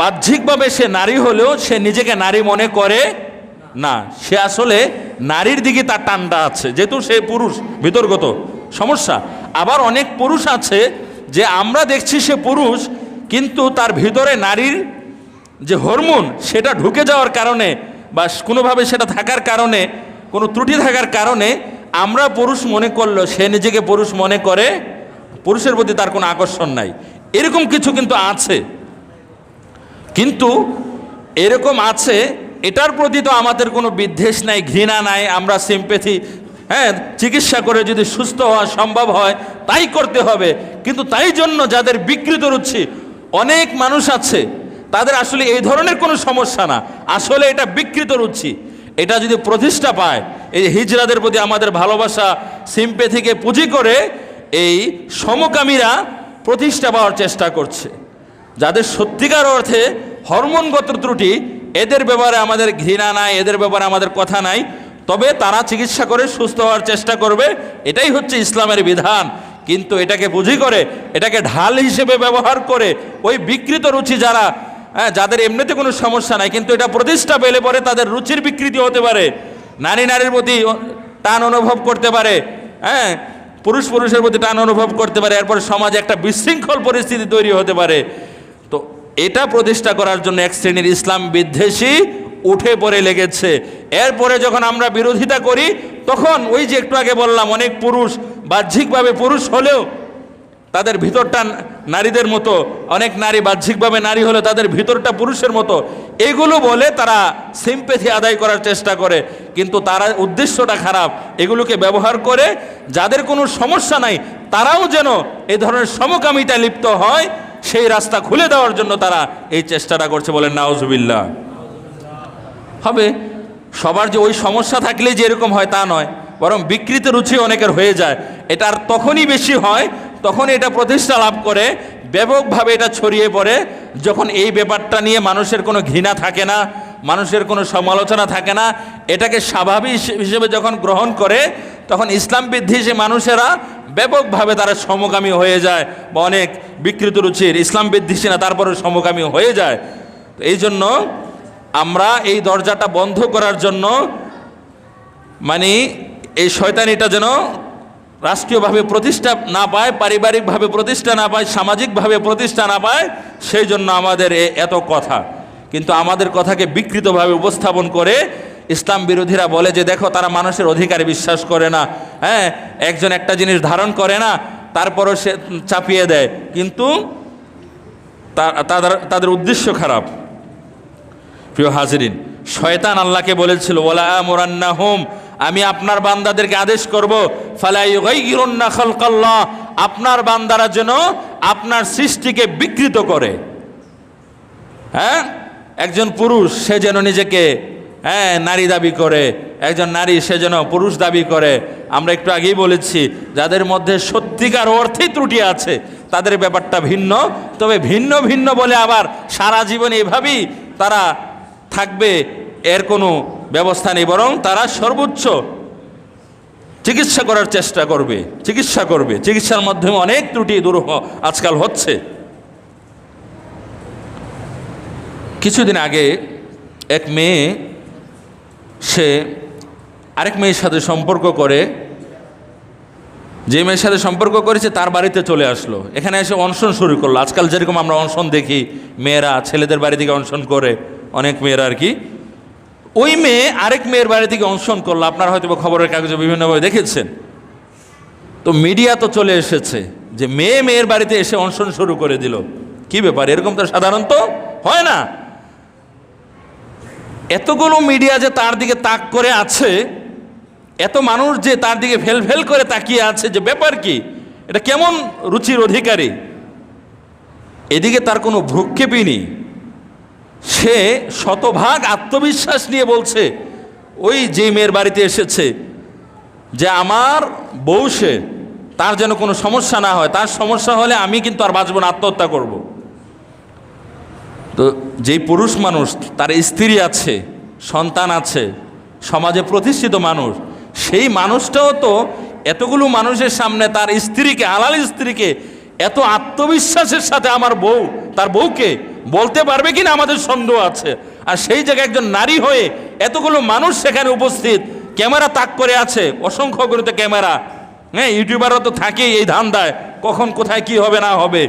বাহ্যিকভাবে সে নারী হলেও সে নিজেকে নারী মনে করে না, সে আসলে নারীর দিকে তার টানটা আছে, যেহেতু সে পুরুষ, ভিতরগত সমস্যা। আবার অনেক পুরুষ আছে যে আমরা দেখছি সে পুরুষ, কিন্তু তার ভিতরে নারীর যে হরমোন সেটা ঢুকে যাওয়ার কারণে বা কোনোভাবে সেটা থাকার কারণে, কোনো ত্রুটি থাকার কারণে আমরা পুরুষ মনে করলো সে নিজেকে পুরুষ মনে করে, পুরুষের প্রতি তার কোনো আকর্ষণ নাই। এরকম কিছু কিন্তু আছে, কিন্তু এরকম আছে, এটার প্রতি তো আমাদের কোনো বিদ্বেষ নাই, ঘৃণা নাই, আমরা সিম্প্যাথি, চিকিৎসা করে যদি সুস্থ হওয়া সম্ভব হয় তাই করতে হবে। কিন্তু তাই জন্য যাদের বিকৃত রুচি, অনেক মানুষ আছে তাদের আসলে এই ধরনের কোনো সমস্যা না, আসলে এটা বিকৃত রুচি। এটা যদি প্রতিষ্ঠা পায়, এই হিজড়াদের প্রতি আমাদের ভালোবাসা সিম্প্যাথিকে পুঁজি করে এই সমকামীরা প্রতিষ্ঠা পাওয়ার চেষ্টা করছে। যাদের সত্যিকার অর্থে হরমোনগত ত্রুটি, এদের ব্যাপারে আমাদের ঘৃণা নাই, এদের ব্যাপারে আমাদের কথা নাই, তবে তারা চিকিৎসা করে সুস্থ হওয়ার চেষ্টা করবে, এটাই হচ্ছে ইসলামের বিধান। কিন্তু এটাকে পুঁজি করে, এটাকে ঢাল হিসেবে ব্যবহার করে ওই বিকৃত রুচি যারা, যাদের এমনিতে কোনো সমস্যা নাই, কিন্তু এটা প্রতিষ্ঠা পেলে পরে তাদের রুচির বিকৃতি হতে পারে, নারীর প্রতি টান অনুভব করতে পারে, পুরুষের প্রতি টান অনুভব করতে পারে, এরপরে সমাজে একটা বিশৃঙ্খল পরিস্থিতি তৈরি হতে পারে। তো এটা প্রতিষ্ঠা করার জন্য এক শ্রেণীর ইসলাম বিদ্বেষী উঠে পড়ে লেগেছে। এরপরে যখন আমরা বিরোধিতা করি, তখন ওই যে একটু আগে বললাম, অনেক পুরুষ বাহ্যিকভাবে পুরুষ হলেও তাদের ভিতরটা নারীদের মতো, অনেক নারী বাহ্যিকভাবে নারী হলেও তাদের ভিতরটা পুরুষের মতো, এগুলো বলে তারা সিম্প্যাথি আদায় করার চেষ্টা করে, কিন্তু তারা উদ্দেশ্যটা খারাপ। এগুলোকে ব্যবহার করে যাদের কোনো সমস্যা নাই তারাও যেন এই ধরনের সমকামিতায় লিপ্ত হয়, সেই রাস্তা খুলে দেওয়ার জন্য তারা এই চেষ্টাটা করছে। বলেন নাউজুবিল্লাহ। হবে সবার যে ওই সমস্যা থাকলেই যে এরকম হয় তা নয়, বরং বিকৃত রুচি অনেকের হয়ে যায়। এটা আর তখনই বেশি হয়, তখন এটা প্রতিষ্ঠা লাভ করে, ব্যাপকভাবে এটা ছড়িয়ে পড়ে, যখন এই ব্যাপারটা নিয়ে মানুষের কোনো ঘৃণা থাকে না, মানুষের কোনো সমালোচনা থাকে না, এটাকে স্বাভাবিক হিসেবে যখন গ্রহণ করে, তখন ইসলাম বিদ্বেষী মানুষেরা ব্যাপকভাবে তারা সমকামী হয়ে যায়, বা অনেক বিকৃত রুচির ইসলাম বিদ্বেষী না তারপরে সমকামী হয়ে যায়। তো এই জন্য আমরা এই দরজাটা বন্ধ করার জন্য, মানে এই শয়তানিটা যেন রাষ্ট্রীয়ভাবে প্রতিষ্ঠা না পায়, পারিবারিকভাবে প্রতিষ্ঠা না পায়, সামাজিকভাবে প্রতিষ্ঠা না পায়, সেই জন্য আমাদের এত কথা। কিন্তু আমাদের কথাকে বিকৃতভাবে উপস্থাপন করে ইসলাম বিরোধীরা বলে যে দেখো তারা মানুষের অধিকারে বিশ্বাস করে না, হ্যাঁ, একজন একটা জিনিস ধারণ করে না তারপরও সে চাপিয়ে দেয়, কিন্তু তাদের উদ্দেশ্য খারাপ। প্রিয় হাজিরিন, শয়তান আল্লাহকে বলেছিল ওয়ালা আমুরান্নাহুম, আমি আপনার বান্দাদেরকে আদেশ করব ফালা ইউগাইয়িরুন্না খালকাল্লাহ, আপনার বান্দারা যেন আপনার সৃষ্টিকে বিকৃত করে। হ্যাঁ, একজন পুরুষ সে যেন নিজেকে নারী দাবি করে, একজন নারী সে যেন পুরুষ দাবি করে। আমরা একটু আগেই বলেছি যাদের মধ্যে সত্যিকার অর্থেই ত্রুটি আছে তাদের ব্যাপারটা ভিন্ন, তবে ভিন্ন ভিন্ন বলে আবার সারা জীবন এভাবেই তারা থাকবে এর কোনো ব্যবস্থা নেই, বরং তারা সর্বোচ্চ চিকিৎসা করার চেষ্টা করবে, চিকিৎসার মাধ্যমে অনেক ত্রুটি দূর আজকাল হচ্ছে। কিছুদিন আগে এক মেয়ে সে আরেক মেয়ের সাথে সম্পর্ক করে, যে মেয়ের সাথে সম্পর্ক করেছে তার বাড়িতে চলে আসলো, এখানে এসে অনশন শুরু করলো। আজকাল যেরকম আমরা অনশন দেখি, মেয়েরা ছেলেদের বাড়ি থেকে অনশন করে, অনেক মেয়েরা আর কি, ওই মেয়ে আরেক মেয়ের বাড়ি থেকে অনশন করলো। আপনারা হয়তো খবরের কাগজে বিভিন্নভাবে দেখেছেন। তো মিডিয়া তো চলে এসেছে যে মেয়ের বাড়িতে এসে অনশন শুরু করে দিল। কি ব্যাপার, এরকম তো সাধারণত হয় না। এতগুলো মিডিয়া যে তার দিকে তাক করে আছে, এত মানুষ যে তার দিকে ফেল করে তাকিয়ে আছে, যে ব্যাপার কি, এটা কেমন রুচির অধিকারী, এদিকে তার কোনো ভ্রুক্ষেপই নেই। সে শতভাগ আত্মবিশ্বাস নিয়ে বলছে ওই যে মেয়ের বাড়িতে এসেছে যে আমার বউ, সে তার যেন কোনো সমস্যা না হয়, তার সমস্যা হলে আমি কিন্তু আর বাঁচব না, আত্মহত্যা করব। তো যেই পুরুষ মানুষ তার স্ত্রী আছে, সন্তান আছে, সমাজে প্রতিষ্ঠিত মানুষ, সেই মানুষটাও তো এতগুলো মানুষের সামনে তার স্ত্রীকে, হালাল স্ত্রীকে এত আত্মবিশ্বাসের সাথে আমার বউ, তার বউকে বলতে পারবে কিনা আমাদের সন্দেহ আছে। আর সেই জায়গায় একজন নারী হয়ে এতগুলো মানুষ সেখানে উপস্থিত, ক্যামেরা তাক করে আছে, অসংখ্য গুরুত্ব ক্যামেরা, হ্যাঁ, ইউটিউবারও তো থাকেই এই ধান্দায়, কখন কোথায় কি হবে না হবে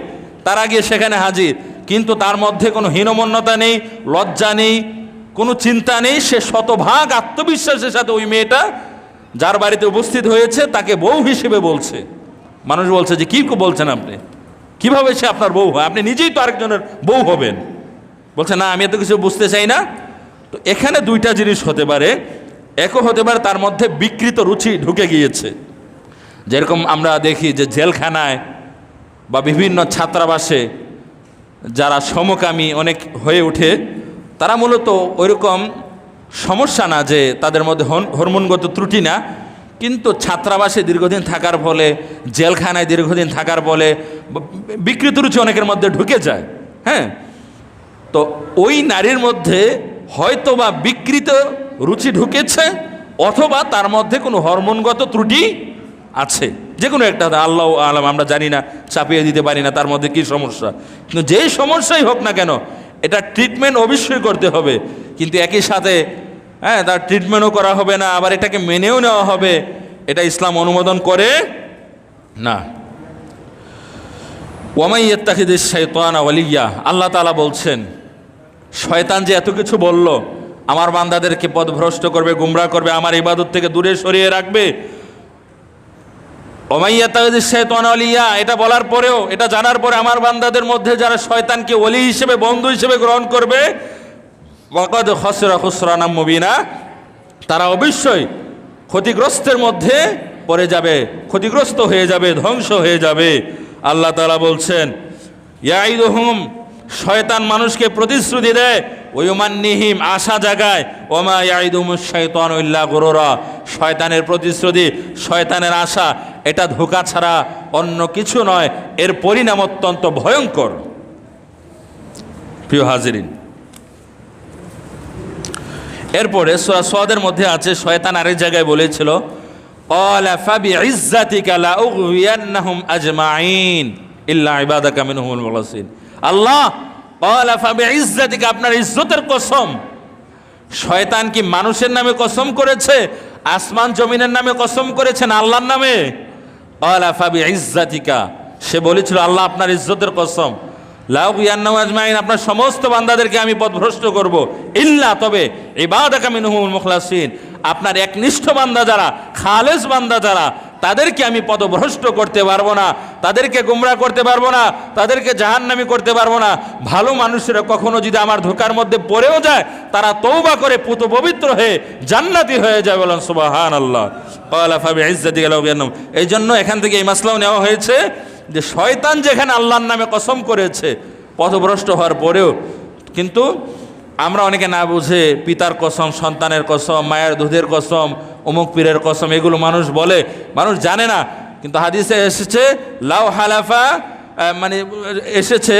তারা গিয়ে সেখানে হাজির। কিন্তু তার মধ্যে কোনো হীনমন্যতা নেই, লজ্জা নেই, কোনো চিন্তা নেই। সে শতভাগ আত্মবিশ্বাসের সাথে ওই মেয়েটা যার বাড়িতে উপস্থিত হয়েছে তাকে বউ হিসেবে বলছে। মানুষ বলছে যে কী বলছেন আপনি, কিভাবে সে আপনার বউ হয়, আপনি নিজেই তো আরেকজনের বউ হবেন। বলছে না, আমি এত কিছু বুঝতে চাই না। তো এখানে দুইটা জিনিস হতে পারে, একও হতে পারে তার মধ্যে বিকৃত রুচি ঢুকে গিয়েছে। যেরকম আমরা দেখি যে জেলখানায় বা বিভিন্ন ছাত্রাবাসে যারা সমকামী অনেক হয়ে ওঠে, তারা মূলত ওইরকম সমস্যা না যে তাদের মধ্যে হরমোনগত ত্রুটি না, কিন্তু ছাত্রাবাসে দীর্ঘদিন থাকার ফলে, জেলখানায় দীর্ঘদিন থাকার ফলে বিকৃত রুচি অনেকের মধ্যে ঢুকে যায়। হ্যাঁ, তো ওই নারীর মধ্যে হয়তো বা বিকৃত রুচি ঢুকেছে, অথবা তার মধ্যে কোনো হরমোনগত ত্রুটি আছে, যে কোনো একটা, আল্লাহ আলাম, আমরা জানি না, চাপিয়ে দিতে পারি না তার মধ্যে কী সমস্যা। কিন্তু যেই সমস্যাই হোক না কেন, এটা ট্রিটমেন্ট অবশ্যই করতে হবে। কিন্তু একই সাথে তার ট্রিটমেন্টও করা হবে না, আবার এটাকে মেনেও নেওয়া হবে, এটা ইসলাম অনুমোদন করে না। ওয়ামাই ইয়াত্তাখিযিশ শাইতানা ওয়ালিয়্যা, আল্লাহ তাআলা বলছেন শয়তান যে এত কিছু বলল, আমার বান্দাদেরকে পথভ্রষ্ট করবে, গুমরাহ করবে, আমার ইবাদত থেকে দূরে সরিয়ে রাখবে। ওয়ামাই ইয়াত্তাখিযিশ শাইতানা ওয়ালিয়্যা, এটা বলার পরেও, এটা জানার পরে আমার বান্দাদের মধ্যে যারা শয়তানকে ওলি হিসেবে, বন্ধু হিসেবে গ্রহণ করবে, ওয়াকাদ খাসিরা খুসরানাম মুবিনা, তারা অবশ্যই ক্ষতিগ্রস্তের মধ্যে পড়ে যাবে, ক্ষতিগ্রস্ত হয়ে যাবে, ধ্বংস হয়ে যাবে। আল্লাহ তাআলা বলছেন ইয়াইদুহুম, শয়তান মানুষকে প্রতিশ্রুতি দেয়, ওয়ুমান্নিহিম, আশা জাগায়, ওমা ইয়াইদুহুমুশ শাইতানু ইল্লা গুরুরা, শয়তানের প্রতিশ্রুতি, শয়তানের আশা, এটা ধোঁকা ছাড়া অন্য কিছু নয়, এর পরিণাম অত্যন্ত ভয়ঙ্কর। প্রিয় হাজিরিন, এরপরে সূরা সাদের মধ্যে আছে, শয়তান আরেক জায়গায় বলেছিল ক্বালা ফাবিইজ্জাতিকা লাউগওয়িয়ান্নাহুম আজমাইন ইল্লা ইবাদাকা মিনহুমুল মুখলাসিন। আল্লাহ ক্বালা ফাবিইজ্জাতিকা, আপনার ইজ্জতের কসম। শয়তান কি মানুষের নামে কসম করেছে, আসমান জমিনের নামে কসম করেছেন, আল্লাহর নামে? ক্বালা ফাবিইজ্জাতিকা, সে বলেছিল আল্লাহ আপনার ইজ্জতের কসম, লাউগওয়িয়ান্নাহুম আজমাইন, আপনার সমস্ত বান্দাদেরকে আমি পথভ্রষ্ট করব, ইল্লা, তবে ইবাদাকা মিনহুমুল মুখলাসিন, আপনার একনিষ্ঠ বান্দা যারা, খালেস বান্দা যারা, তাদেরকে আমি পথভ্রষ্ট করতে পারবো না, তাদেরকে গুমরাহ করতে পারবো না, তাদেরকে জাহান্নামী করতে পারবো না। ভালো মানুষেরা কখনো যদি আমার ধোঁকার মধ্যে পড়েও যায়, তারা তওবা করে পুত পবিত্র হয়ে জান্নাতি হয়ে যায়। বলেন সুবহানাল্লাহ। ক্বালা ফাবিইজ্জাতিকা লাউগওয়িয়ান্নাহুম। এই জন্য এখান থেকে এই মাসলাও নেওয়া হয়েছে যে শয়তান যেখানে আল্লাহর নামে কসম করেছে পথভ্রষ্ট হওয়ার পরেও, কিন্তু আমরা অনেকে না বুঝে পিতার কসম, সন্তানের কসম, মায়ের দুধের কসম, অমুক পীরের কসম, এগুলো মানুষ বলে, মানুষ জানে না। কিন্তু হাদিসে এসেছে লাউ হালাফা, মানে এসেছে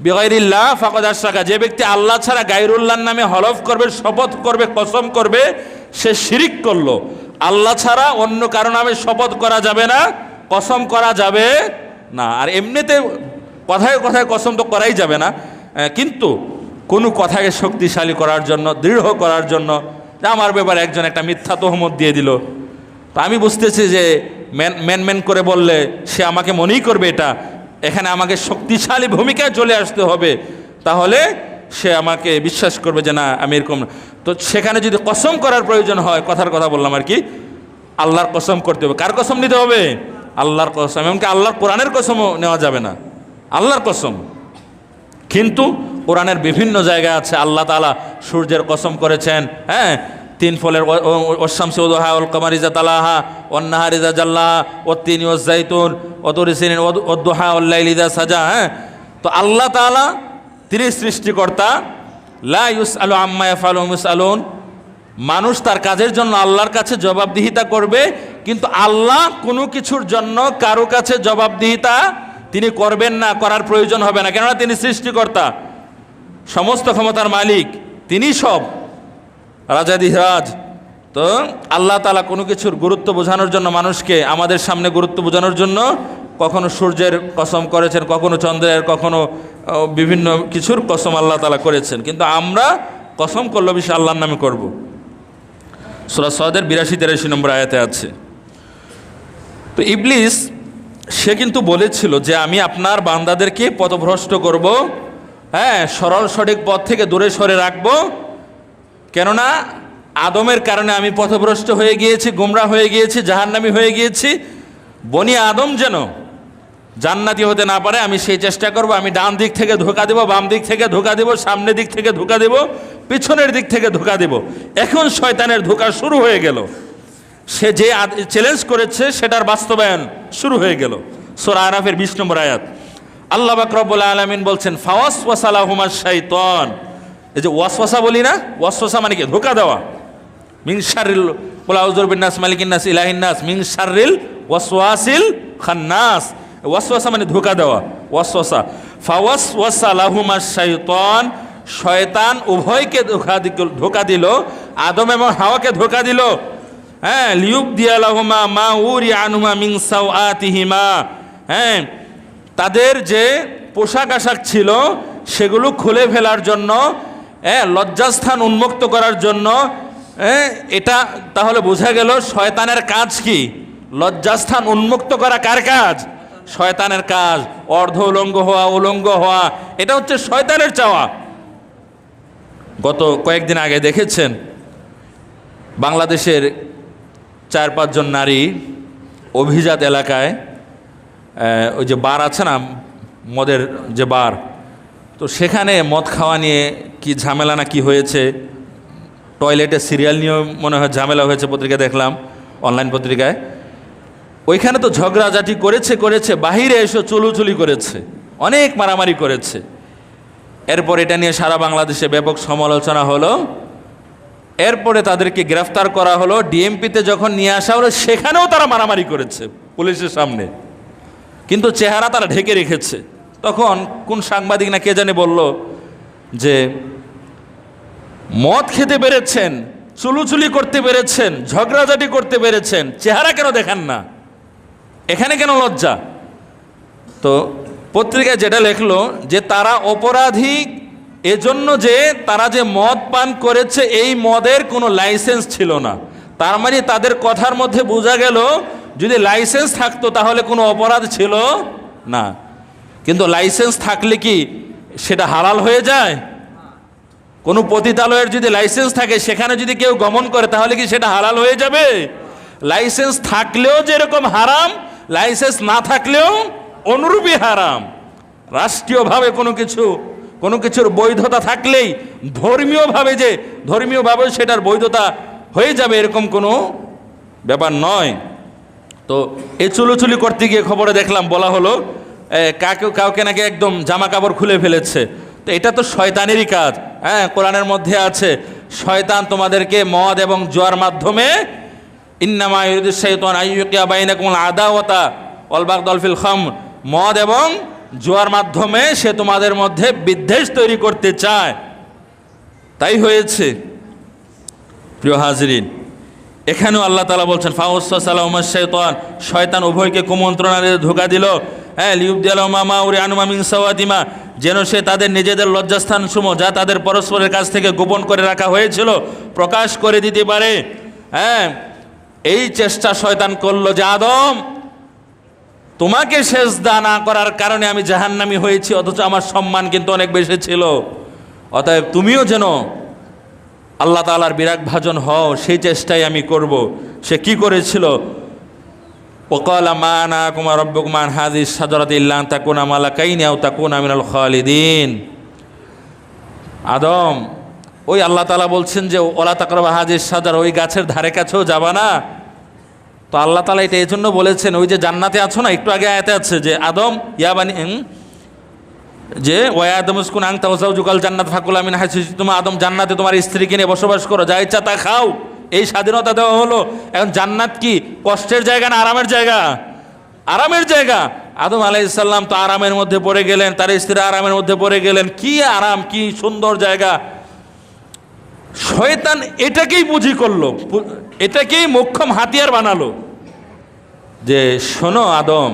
বিগাইরিল্লাহ ফাকাদ আশরাকা, যে ব্যক্তি আল্লাহ ছাড়া গায়রুল্লাহর নামে হলফ করবে, শপথ করবে, কসম করবে, সে শিরিক করলো। আল্লাহ ছাড়া অন্য কারো নামে শপথ করা যাবে না, কসম করা যাবে না। আর এমনিতে কথায় কথায় কসম তো করাই যাবে না, কিন্তু কোনো কথাকে শক্তিশালী করার জন্য, দৃঢ় করার জন্য, আমার ব্যাপারে একজন একটা মিথ্যা তহমত দিয়ে দিল, তো আমি বুঝতেছি যে মেন করে বললে সে আমাকে মনেই করবে, এটা এখানে আমাকে শক্তিশালী ভূমিকায় চলে আসতে হবে, তাহলে সে আমাকে বিশ্বাস করবে যে না আমি এরকম। তো সেখানে যদি কসম করার প্রয়োজন হয়, কথার কথা বললাম আর কি, আল্লাহর কসম করতে হবে। কার কসম নিতে হবে? আল্লাহর কসম। এমনকি আল্লাহর কোরআনের কসমও নেওয়া যাবে না, আল্লাহর কসম। কিন্তু কোরআনের বিভিন্ন জায়গা আছে আল্লাহ তাআলা সূর্যের কসম করেছেন, হ্যাঁ, তিন ফলের, ওয়াশ-শামসি ওয়াদুহা ওয়াল কমারি ইযা তালাহা ওয়ান নাহারি ইযা জাল্লাহা ওয়াত-তিনি ওয়াজ-যাইতুন ওয়া-তুরি সিনিন ওয়াদ-দুহা ওয়াল-লাইলি ইযা সাজা। হ্যাঁ, তো আল্লাহ তাআলা তিনি সৃষ্টিকর্তা, লা ইউসআলু আম্মা ইয়াফআলু ওয়া ইউসআলুন, মানুষ তার কাজের জন্য আল্লাহর কাছে জবাবদিহিতা করবে, কিন্তু আল্লাহ কোনো কিছুর জন্য কারো কাছে জবাবদিহিতা তিনি করবেন না, করার প্রয়োজন হবে না, কেননা তিনি সৃষ্টিকর্তা, সমস্ত ক্ষমতার মালিক, তিনি সব রাজাধিরাজ। তো আল্লাহ তাআলা কোনো কিছুর গুরুত্ব বোঝানোর জন্য মানুষকে, আমাদের সামনে গুরুত্ব বোঝানোর জন্য কখনো সূর্যের কসম করেছেন, কখনো চন্দ্রের, কখনো বিভিন্ন কিছুর কসম আল্লাহ তাআলা করেছেন, কিন্তু আমরা কসম করলে বেশি আল্লাহর নামে করব। সূরা সাদের 82-83 নম্বর আয়াতে আছে। তো ইবলিস সে কিন্তু বলেছিল যে আমি আপনার বান্দাদেরকে পথভ্রষ্ট করব, হ্যাঁ, সরল সঠিক পথ থেকে দূরে সরে রাখব, কেননা আদমের কারণে আমি পথভ্রষ্ট হয়ে গিয়েছি, গুমরাহ হয়ে গিয়েছি, জাহান্নামী হয়ে গিয়েছি। বনি আদম যেন জান্নাতি হতে না পারে আমি সেই চেষ্টা করব। আমি ডান দিক থেকে ধোঁকা দেব, বাম দিক থেকে ধোঁকা দেব, সামনের দিক থেকে ধোঁকা দেব, পিছনের দিক থেকে ধোঁকা দেব। এখন শয়তানের ধোঁকা শুরু হয়ে গেল, সে যে চ্যালেঞ্জ করেছে সেটার বাস্তবায়ন শুরু হয়ে গেল। সূরা আরাফের 20 নম্বর আয়াত আল্লাহ পাক রব্বুল আলামিন বলছেন ফাওয়াসওয়াসা লাহুমাশ শাইতান। এই যে ওয়াসওয়াসা বলি না, ওয়াসওয়াসা মানে কি? ধোঁকা দেওয়া। মিন শাররিল কুল আউযু বিরব্বিন-নাস মালিকিন-নাস ইলাহিন-নাস মিন শাররিল ওয়াসওয়াসিল খান্নাস। ওয়াসওয়াসা মানে ধোঁকা দেওয়া, ওয়াসওয়াসা। ফাওয়াসওয়াসা লাহুমাশ শাইতান, শয়তান উভয়কে ধোঁকা দিল, আদম এবং হাওয়াকে ধোঁকা দিল। হ্যাঁ, লিয়ুবদিয়া লাহুমা মা উরিয়া আনহুমা মিন সাওআতিহিমা, হ্যাঁ, তাদের যে পোশাক আশাক ছিল সেগুলো খুলে ফেলার জন্য, হ্যাঁ, লজ্জাস্থান উন্মুক্ত করার জন্য। হ্যাঁ, এটা তাহলে বোঝা গেল শয়তানের কাজ কি? লজ্জাস্থান উন্মুক্ত করা কার কাজ? শয়তানের কাজ। অর্ধ উলঙ্গ হওয়া, উলঙ্গ হওয়া, এটা হচ্ছে শয়তানের চাওয়া। গত কয়েকদিন আগে দেখেছেন বাংলাদেশের 4-5 জন নারী অভিজাত এলাকায়, ওই যে বার আছে না, মদের যে বার, তো সেখানে মদ খাওয়া নিয়ে কি ঝামেলা না কি হয়েছে, টয়লেটে সিরিয়াল নিয়েও মনে হয় ঝামেলা হয়েছে, পত্রিকায় দেখলাম, অনলাইন পত্রিকায়। ওইখানে তো ঝগড়াঝাটি করেছে, বাহিরে এসে চুলুচুলি করেছে, অনেক মারামারি করেছে। এরপর এটা নিয়ে সারা বাংলাদেশে ব্যাপক সমালোচনা হলো। এরপরে তাদেরকে গ্রেফতার করা হলো। ডিএমপিতে যখন নিয়ে আসা হলো সেখানেও তারা মারামারি করেছে পুলিশের সামনে, কিন্তু চেহারা তারা ঢেকে রেখেছে। তখন কোন সাংবাদিক না কে জানে বলল যে মদ খেতে পেরেছেন, চুলুচুলি করতে পেরেছেন, ঝগড়াঝাটি করতে পেরেছেন, চেহারা কেন দেখান না? এখানে কেন লজ্জা? তো পত্রিকায় যেটা লেখলো যে তারা অপরাধী এজন্য যে তারা যে মদ পান করেছে এই মদের কোনো লাইসেন্স ছিল না। তার মানে তাদের কথার মধ্যে বোঝা গেল যদি লাইসেন্স থাকতো তাহলে কোনো অপরাধ ছিল না। কিন্তু লাইসেন্স থাকলে কি সেটা হালাল হয়ে যায়? কোনো পতিতালয়ের যদি লাইসেন্স থাকে সেখানে যদি কেউ গমন করে তাহলে কি সেটা হালাল হয়ে যাবে? লাইসেন্স থাকলেও যেরকম হারাম, লাইসেন্স না থাকলেও অনুরূপী হারাম। রাষ্ট্রীয়ভাবে কোনো কিছুর বৈধতা থাকলেই ধর্মীয়ভাবে সেটার বৈধতা হয়ে যাবে এরকম কোনো ব্যাপার নয়। তো এই চুলোচুলি করতে গিয়ে খবরে দেখলাম বলা হলো কাউকে নাকি একদম জামা কাপড় খুলে ফেলেছে। তো এটা তো শয়তানেরই কাজ। হ্যাঁ, কোরআনের মধ্যে আছে শয়তান তোমাদেরকে মদ এবং জুয়ার মাধ্যমে ইন্নামা ইউরিদু শাইতানু আইয়ুকিয়া বাইনাকুমুল আদাওয়াতা ওয়াল বাগদাল ফিল খামর, মদ এবং জুয়ার মাধ্যমে সে তোমাদের মধ্যে বিদ্বেষ তৈরি করতে চায়। তাই হয়েছে। প্রিয় হাজরিন, এখানেও আল্লাহ তাআলা বলছেন ফাওয়াসওয়াসা লাহুমুশ শাইতান, শয়তান উভয়কে কুমন্ত্রণায় ধোঁকা দিল। হ্যাঁ, লিউবদিয়ালাহুমা মা উরিআনুমা মিন সাওয়াতিমা, যেন সে তাদের নিজেদের লজ্জাস্থানসমূহ যা তাদের পরস্পরের কাছ থেকে গোপন করে রাখা হয়েছিল প্রকাশ করে দিতে পারে। হ্যাঁ, এই চেষ্টা শয়তান করলো যে আদম তোমাকে সেজদা না করার কারণে আমি জাহান্নামী হয়েছি, অথচ আমার সম্মান কিন্তু অনেক বেশি ছিল। অতএব তুমিও যেন আল্লাহ তাআলার বিরাগ ভাজন হও, সেই চেষ্টাই আমি করব। সে কি করেছিল? ওয়াকালা মা নাহাকুমা রাব্বুকুমা আন হাযিহিশ শাজারাতি ইল্লা আন তাকুনা মালাকাইনি আও তাকুনা মিনাল খালিদিন। আদম, ওই আল্লাহ তাআলা বলছেন যে ওয়ালা তাকরাবা হাযিহিশ শাজারা, ওই গাছের ধারে কাছেও যাবা না। তো আল্লাহ তাআলা এটা এই জন্য বলেছেন, ওই যে জান্নাতে আছো না, একটু আগে আয়াতে আছে যে আদম ইয়াবানি যে ওয়া আদম উসকুন আনতা ওয়া যাওজুকাল জান্নাত ফাকুলা মিন হাইসু শি'তুম, আদম জান্নাতে তোমার স্ত্রীকে নিয়ে বসবাস করো, যা ইচ্ছা তা খাও, এই স্বাধীনতা দেওয়া হলো। এখন জান্নাত কি কষ্টের জায়গা না আরামের জায়গা? আরামের জায়গা। আদম আলাইহিস সালাম তো আরামের মধ্যে পড়ে গেলেন, তার স্ত্রী আরামের মধ্যে পড়ে গেলেন। কি আরাম, কি সুন্দর জায়গা। শয়তান এটাকেই পুঁজি করলো, এটাকেই মোক্ষম হাতিয়ার বানালো যে শোনো আদম,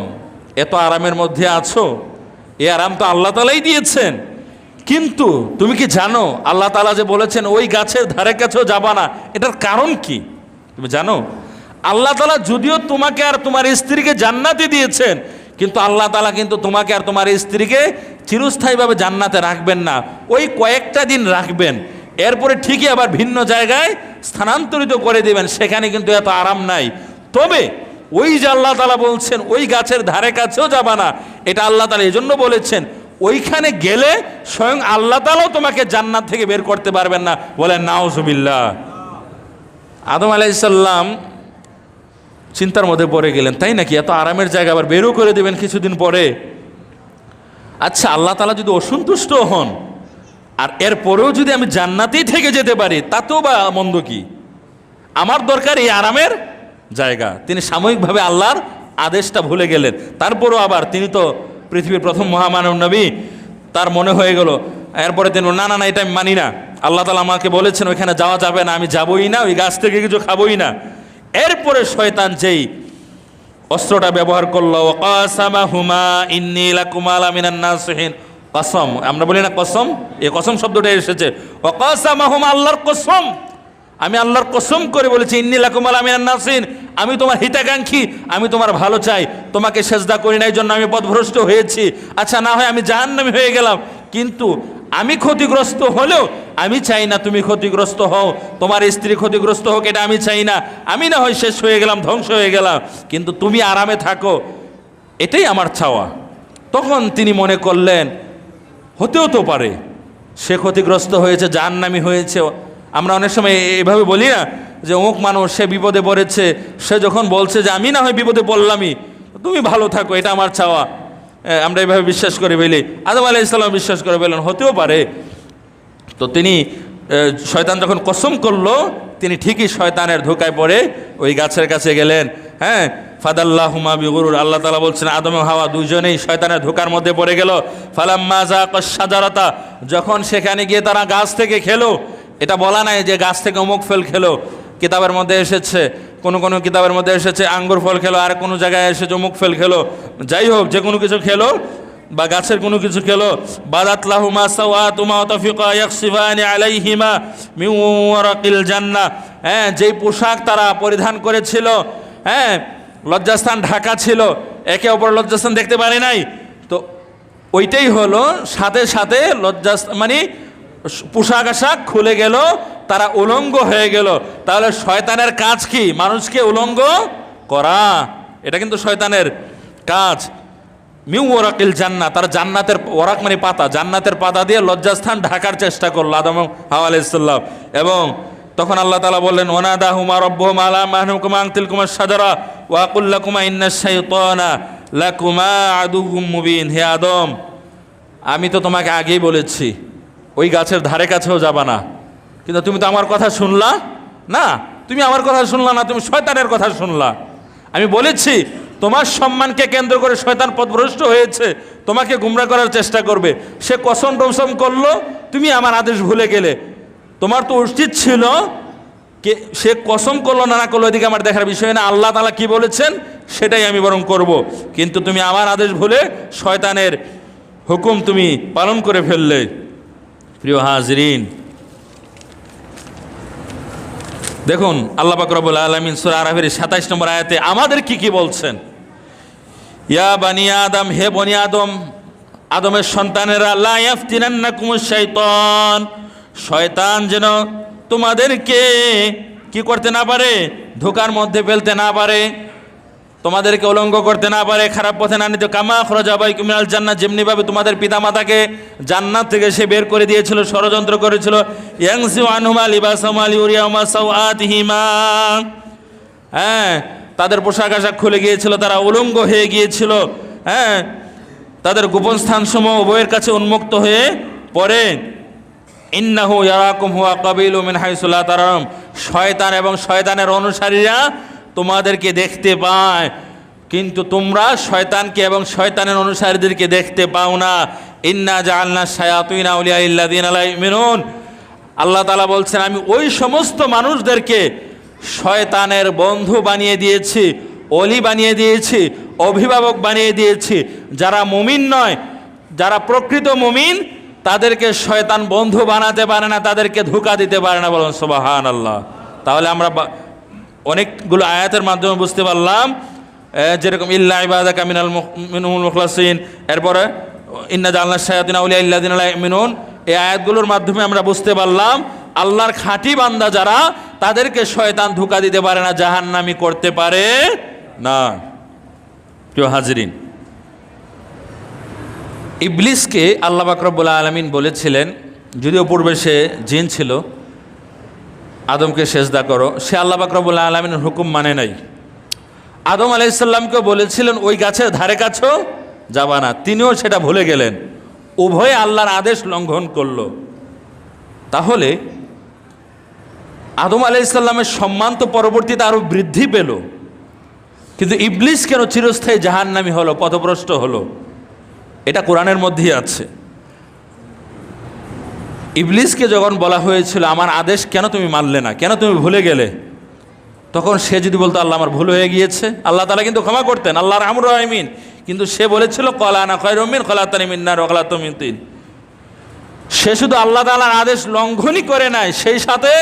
এত আরামের মধ্যে আছো, এই আরাম তো আল্লাহ তাআলাই দিয়েছেন, কিন্তু তুমি কি জানো আল্লাহ তাআলা যে বলেছেন ওই গাছের ধারে কাছেও যাবা না, এটার কারণ কি তুমি জানো? আল্লাহ তাআলা যদিও তোমাকে আর তোমার স্ত্রীকে জান্নাতে দিয়েছেন, কিন্তু আল্লাহ তাআলা কিন্তু তোমাকে আর তোমার স্ত্রীকে চিরস্থায়ীভাবে জান্নাতে রাখবেন না, ওই কয়েকটা দিন রাখবেন, এরপরে ঠিকই আবার ভিন্ন জায়গায় স্থানান্তরিত করে দেবেন, সেখানে কিন্তু এত আরাম নাই। তবে ওই যে আল্লাহ তাআলা বলছেন ওই গাছের ধারে কাছেও যাবা না, এটা আল্লাহ তাআলা এই জন্য বলেছেন ওইখানে গেলে স্বয়ং আল্লাহ তাআলাও তোমাকে জান্নাত থেকে বের করতে পারবেন না। বলেন নাউজুবিল্লাহ। আদম আলাইহিস সালাম চিন্তার মধ্যে পড়ে গেলেন, তাই নাকি এত আরামের জায়গা আবার বেরও করে দেবেন কিছুদিন পরে। আচ্ছা, আল্লাহ তাআলা যদি অসন্তুষ্ট হন আর এরপরেও যদি আমি জান্নাতেই থেকে যেতে পারি তাতেও বা মন্দ কি? আমার দরকার এই আরামের জায়গা। তিনি সাময়িকভাবে আল্লাহর আদেশটা ভুলে গেলেন, তারপরও আবার তিনি তো পৃথিবীর প্রথম মহামানব নবী, তার মনে হয়ে গেল। এরপরে তিনি না না না এটা আমি মানি না, আল্লাহ তাআলা আমাকে বলেছেন ওইখানে যাওয়া যাবে না, আমি যাবই না, ওই গাছ থেকে কিছু খাবই না। এরপরে শয়তান যেই অস্ত্রটা ব্যবহার করলো, ওয়াকাসামাহুমা ইন্নী লাকুমা লামিনান নাসিহিন, কসম, আমরা বলি না কসম, এই কসম শব্দটা এসেছে, ওয়াকাসামাহুমা, আল্লাহর কসম, আমি আল্লাহর কসম করে বলেছি, ইন্নী লাকুমা লামিনান নাসিহিন, আমি তোমার হিতাকাঙ্ক্ষী, আমি তোমার ভালো চাই, তোমাকে সেজদা করি না এই জন্য আমি পথভ্রষ্ট হয়েছি। আচ্ছা, না হয় আমি জাহান্নামী হয়ে গেলাম, কিন্তু আমি ক্ষতিগ্রস্ত হলেও আমি চাই না তুমি ক্ষতিগ্রস্ত হও, তোমার স্ত্রী ক্ষতিগ্রস্ত হোক, এটা আমি চাই না। আমি না হয় শেষ হয়ে গেলাম, ধ্বংস হয়ে গেলাম, কিন্তু তুমি আরামে থাকো, এটাই আমার চাওয়া। তখন তিনি মনে করলেন হতেও তো পারে সে ক্ষতিগ্রস্ত হয়েছে, জাহান্নামী হয়েছে। আমরা অনেক সময় এভাবে বলি না যে অমুক মানুষ সে বিপদে পড়েছে, সে যখন বলছে যে আমি না হয় বিপদে পড়লামই, তুমি ভালো থাকো, এটা আমার চাওয়া, আমরা এভাবে বিশ্বাস করে ফেলি। আদম আলাইহিস সালাম বিশ্বাস করে ফেলেন হতেও পারে। তো তিনি শয়তান যখন কসম করলো, তিনি ঠিকই শয়তানের ধোঁকায় পড়ে ওই গাছের কাছে গেলেন। হ্যাঁ, ফাদাল্লাহুমা বিগুরুর, আল্লাহ তাআলা বলছেন আদম ও হাওয়া দুইজনেই শয়তানের ধোঁকার মধ্যে পড়ে গেল। ফালাম্মা যাকাশ শাজারাতা, যখন সেখানে গিয়ে তারা গাছ থেকে খেলো, এটা বলা নাই যে গাছ থেকে অমুক ফল খেলো, কিতাবের মধ্যে এসেছে, কোনো কোনো কিতাবের মধ্যে এসেছে আঙ্গুর ফল খেলো, আর কোনো জায়গায় এসেছে অমুক ফল খেলো। যাই হোক, যে কোনো কিছু খেলো বা গাছের কোনো কিছু খেলো, বাদাত লাহুমা সাওয়াতুমা ওয়া তাফিকা ইয়াখসিফানি আলাইহিমা মিন ওয়ারাকিল জান্নাহ। হ্যাঁ, যেই পোশাক তারা পরিধান করেছিল, হ্যাঁ, লজ্জাস্থান ঢাকা ছিল, একে অপর লজ্জাস্থান দেখতে পারে নাই, তো ওইটাই হলো সাথে সাথে মানে পোশাক আশাক খুলে গেল, তারা উলঙ্গ হয়ে গেল। তাহলে শয়তানের কাজ কি? মানুষকে উলঙ্গ করা, এটা কিন্তু শয়তানের কাজ। মিউ ওরাকিল জান্নাত, তারা জান্নাতের ওরাক মানে পাতা, জান্নাতের পাতা দিয়ে লজ্জাস্থান ঢাকার চেষ্টা করলো আদম হাওয়া আলাইহিস সালাম। এবং তখন আল্লাহ তাআলা বললেন, ওয়ানাদাহুমা রাব্বুহুমা আলা মাহনুকুমা আনতিলকুমা শাজারা ওয়া কুল লাকুমা ইন্নাশ শাইতানা লাকুমা আদুউম মুবিন। হে আদম, আমি তো তোমাকে আগেই বলেছি ওই গাছের ধারে কাছেও যাবা না, কিন্তু তুমি তো আমার কথা শুনলা না। তুমি আমার কথা শুনলা না, তুমি শয়তানের কথা শুনলা। আমি বলেছি তোমার সম্মানকে কেন্দ্র করে শয়তান পথভ্রষ্ট হয়েছে, তোমাকে গুমরাহ করার চেষ্টা করবে। সে কসম টসম করলো, তুমি আমার আদেশ ভুলে গেলে। তোমার তো উচিত ছিল কে সে কসম করলো না করলো, এদিকে আমার দেখার বিষয় না। আল্লাহ তাআলা কি বলেছেন সেটাই আমি বরং করব, কিন্তু তুমি আমার আদেশ ভুলে শয়তানের হুকুম তুমি পালন করে ফেললে। প্রিয় হাজরিন, দেখুন আল্লাহ পাক রব্বুল আলামিন সূরা আরাফের 27 নম্বর আয়াতে আমাদের কি বলছেন। ইয়া বানি আদম, হে বনি আদম, আদমের সন্তানেরা, লা ইয়াফতিনান্নাকুমুশ শাইতান, শয়তান যেন তোমাদেরকে কি করতে না পারে, ধোঁকার মধ্যে ফেলতে না পারে, তোমাদেরকে উলঙ্গ করতে না পারে, খারাপ পথে না নিতে। কামা আখরাজা আবাইকুম মিনাল জান্নাত, যেমনিভাবে তোমাদের পিতামাতাকে জান্নাত থেকে সে বের করে দিয়েছিল, ষড়যন্ত্র করেছিল। ইয়ানসিউ আনহুমা লিবাসাহুমা লিউরিয়াহুমা সাওআতিহিমা, হ্যাঁ, তাদের পোশাক আশাক খুলে গিয়েছিল, তারা উলঙ্গ হয়ে গিয়েছিল। হ্যাঁ, তাদের গোপন স্থানসমূহ উভয়ের কাছে উন্মুক্ত হয়ে পড়ে। ইন্নাহু ইয়ারাকুম হুয়া কাবিলু মিন হাইসু লা তারাহুম, শয়তান এবং শয়তানের অনুসারীরা তোমাদেরকে দেখতে পায়, কিন্তু তোমরা শয়তানকে এবং শয়তানের অনুসারীদেরকে দেখতে পাও না। ইন্না জাআলনা শায়াতিনা আউলিয়া ইল্লাযিনা লা ইউমিনুন, আল্লাহ তাআলা বলছেন আমি ওই সমস্ত মানুষদেরকে শয়তানের বন্ধু বানিয়ে দিয়েছি, ওলি বানিয়ে দিয়েছি, অভিভাবক বানিয়ে দিয়েছি। যারা মুমিন নয়, যারা প্রকৃত মুমিন, তাদেরকে শয়তান বন্ধু বানাতে পারে না, তাদেরকে ধোঁকা দিতে পারে না। বলুন সুবহানাল্লাহ। তাহলে আমরা অনেকগুলো আয়াতের মাধ্যমে বুঝতে পারলাম, যেরকম ইল্লা ইবাদাকা মিনহুল মুখলাসিন, এরপরে ইন্না জাআলনা শায়াতিনা আউলিয়া ইল্লাযিনা লা ইউমিনুন, এই আয়াতগুলোর মাধ্যমে আমরা বুঝতে পারলাম আল্লাহর খাঁটি বান্দা যারা, তাদেরকে শয়তান ধোঁকা দিতে পারে না, জাহান্নামী করতে পারে না। প্রিয় হাজরিন, ইবলিসকে আল্লাহ পাক রব্বুল আলামিন বলেছিলেন, যদিও পূর্বে সে জিন ছিল, আদমকে সেজদা করো, সে আল্লাহ পাক রব্বুল আলামিনের হুকুম মানে নাই। আদম আলাইহিস সালামকে বলেছিলেন ওই গাছের ধারে কাছেও যাবা না, তিনিও সেটা ভুলে গেলেন, উভয়ে আল্লাহর আদেশ লঙ্ঘন করলো। তাহলে আদম আলাইহিস সালামের সম্মান তো পরবর্তীতে আরো বৃদ্ধি পেল, কিন্তু ইবলিস কেন চিরস্থায়ী জাহান্নামী হলো, পথভ্রষ্ট হলো? এটা কোরআনের মধ্যেই আছে। ইবলিসকে যখন বলা হয়েছিল আমার আদেশ কেন তুমি মানলে না, কেন তুমি ভুলে গেলে, তখন সে যদি বলতো আল্লাহ আমার ভুল হয়ে গিয়েছে, আল্লাহ তাআলা কিন্তু ক্ষমা করতেন, আল্লাহর রাহমুর রাহিমিন। কিন্তু সে বলেছিল ক্বালা আনা খায়রুম মিন খলাকতানি মিন নার ওয়া খলাকতাহু মিন তিন। সে শুধু আল্লাহ তাআলার আদেশ লঙ্ঘনই করে নাই, সেই সাথে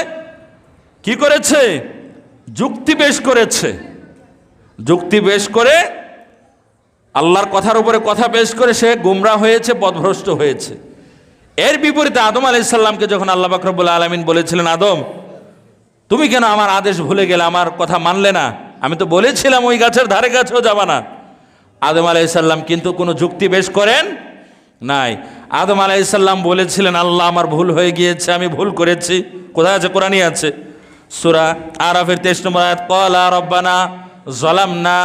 কি করেছে, যুক্তি পেশ করেছে। যুক্তি পেশ করে, আল্লাহর কথার উপরে কথা পেশ করে সে গোমরাহ হয়েছে, পথভ্রষ্ট হয়েছে। এর বিপরীতে আদম আলাইহিস সালামকে যখন আল্লাহ পাক রব্বুল আলামিন বলেছিলেন, আদম তুমি কেন আমার আদেশ ভুলে গেলে, আমার কথা মানলে না, আমি তো বলেছিলাম ওই গাছের ধারে কাছেও যাবা না। আদম আলাইহিস সালাম কিন্তু কোনো যুক্তি পেশ করেন নাই। আদম আলাইহিস সালাম বলেছিলেন আল্লাহ আমার ভুল হয়ে গিয়েছে, আমি ভুল করেছি। কোথায় আছে? কোরআনই আছে, সূরা আরাফের 23 নম্বর আয়াত, ক্বালা রব্বানা যালামনা,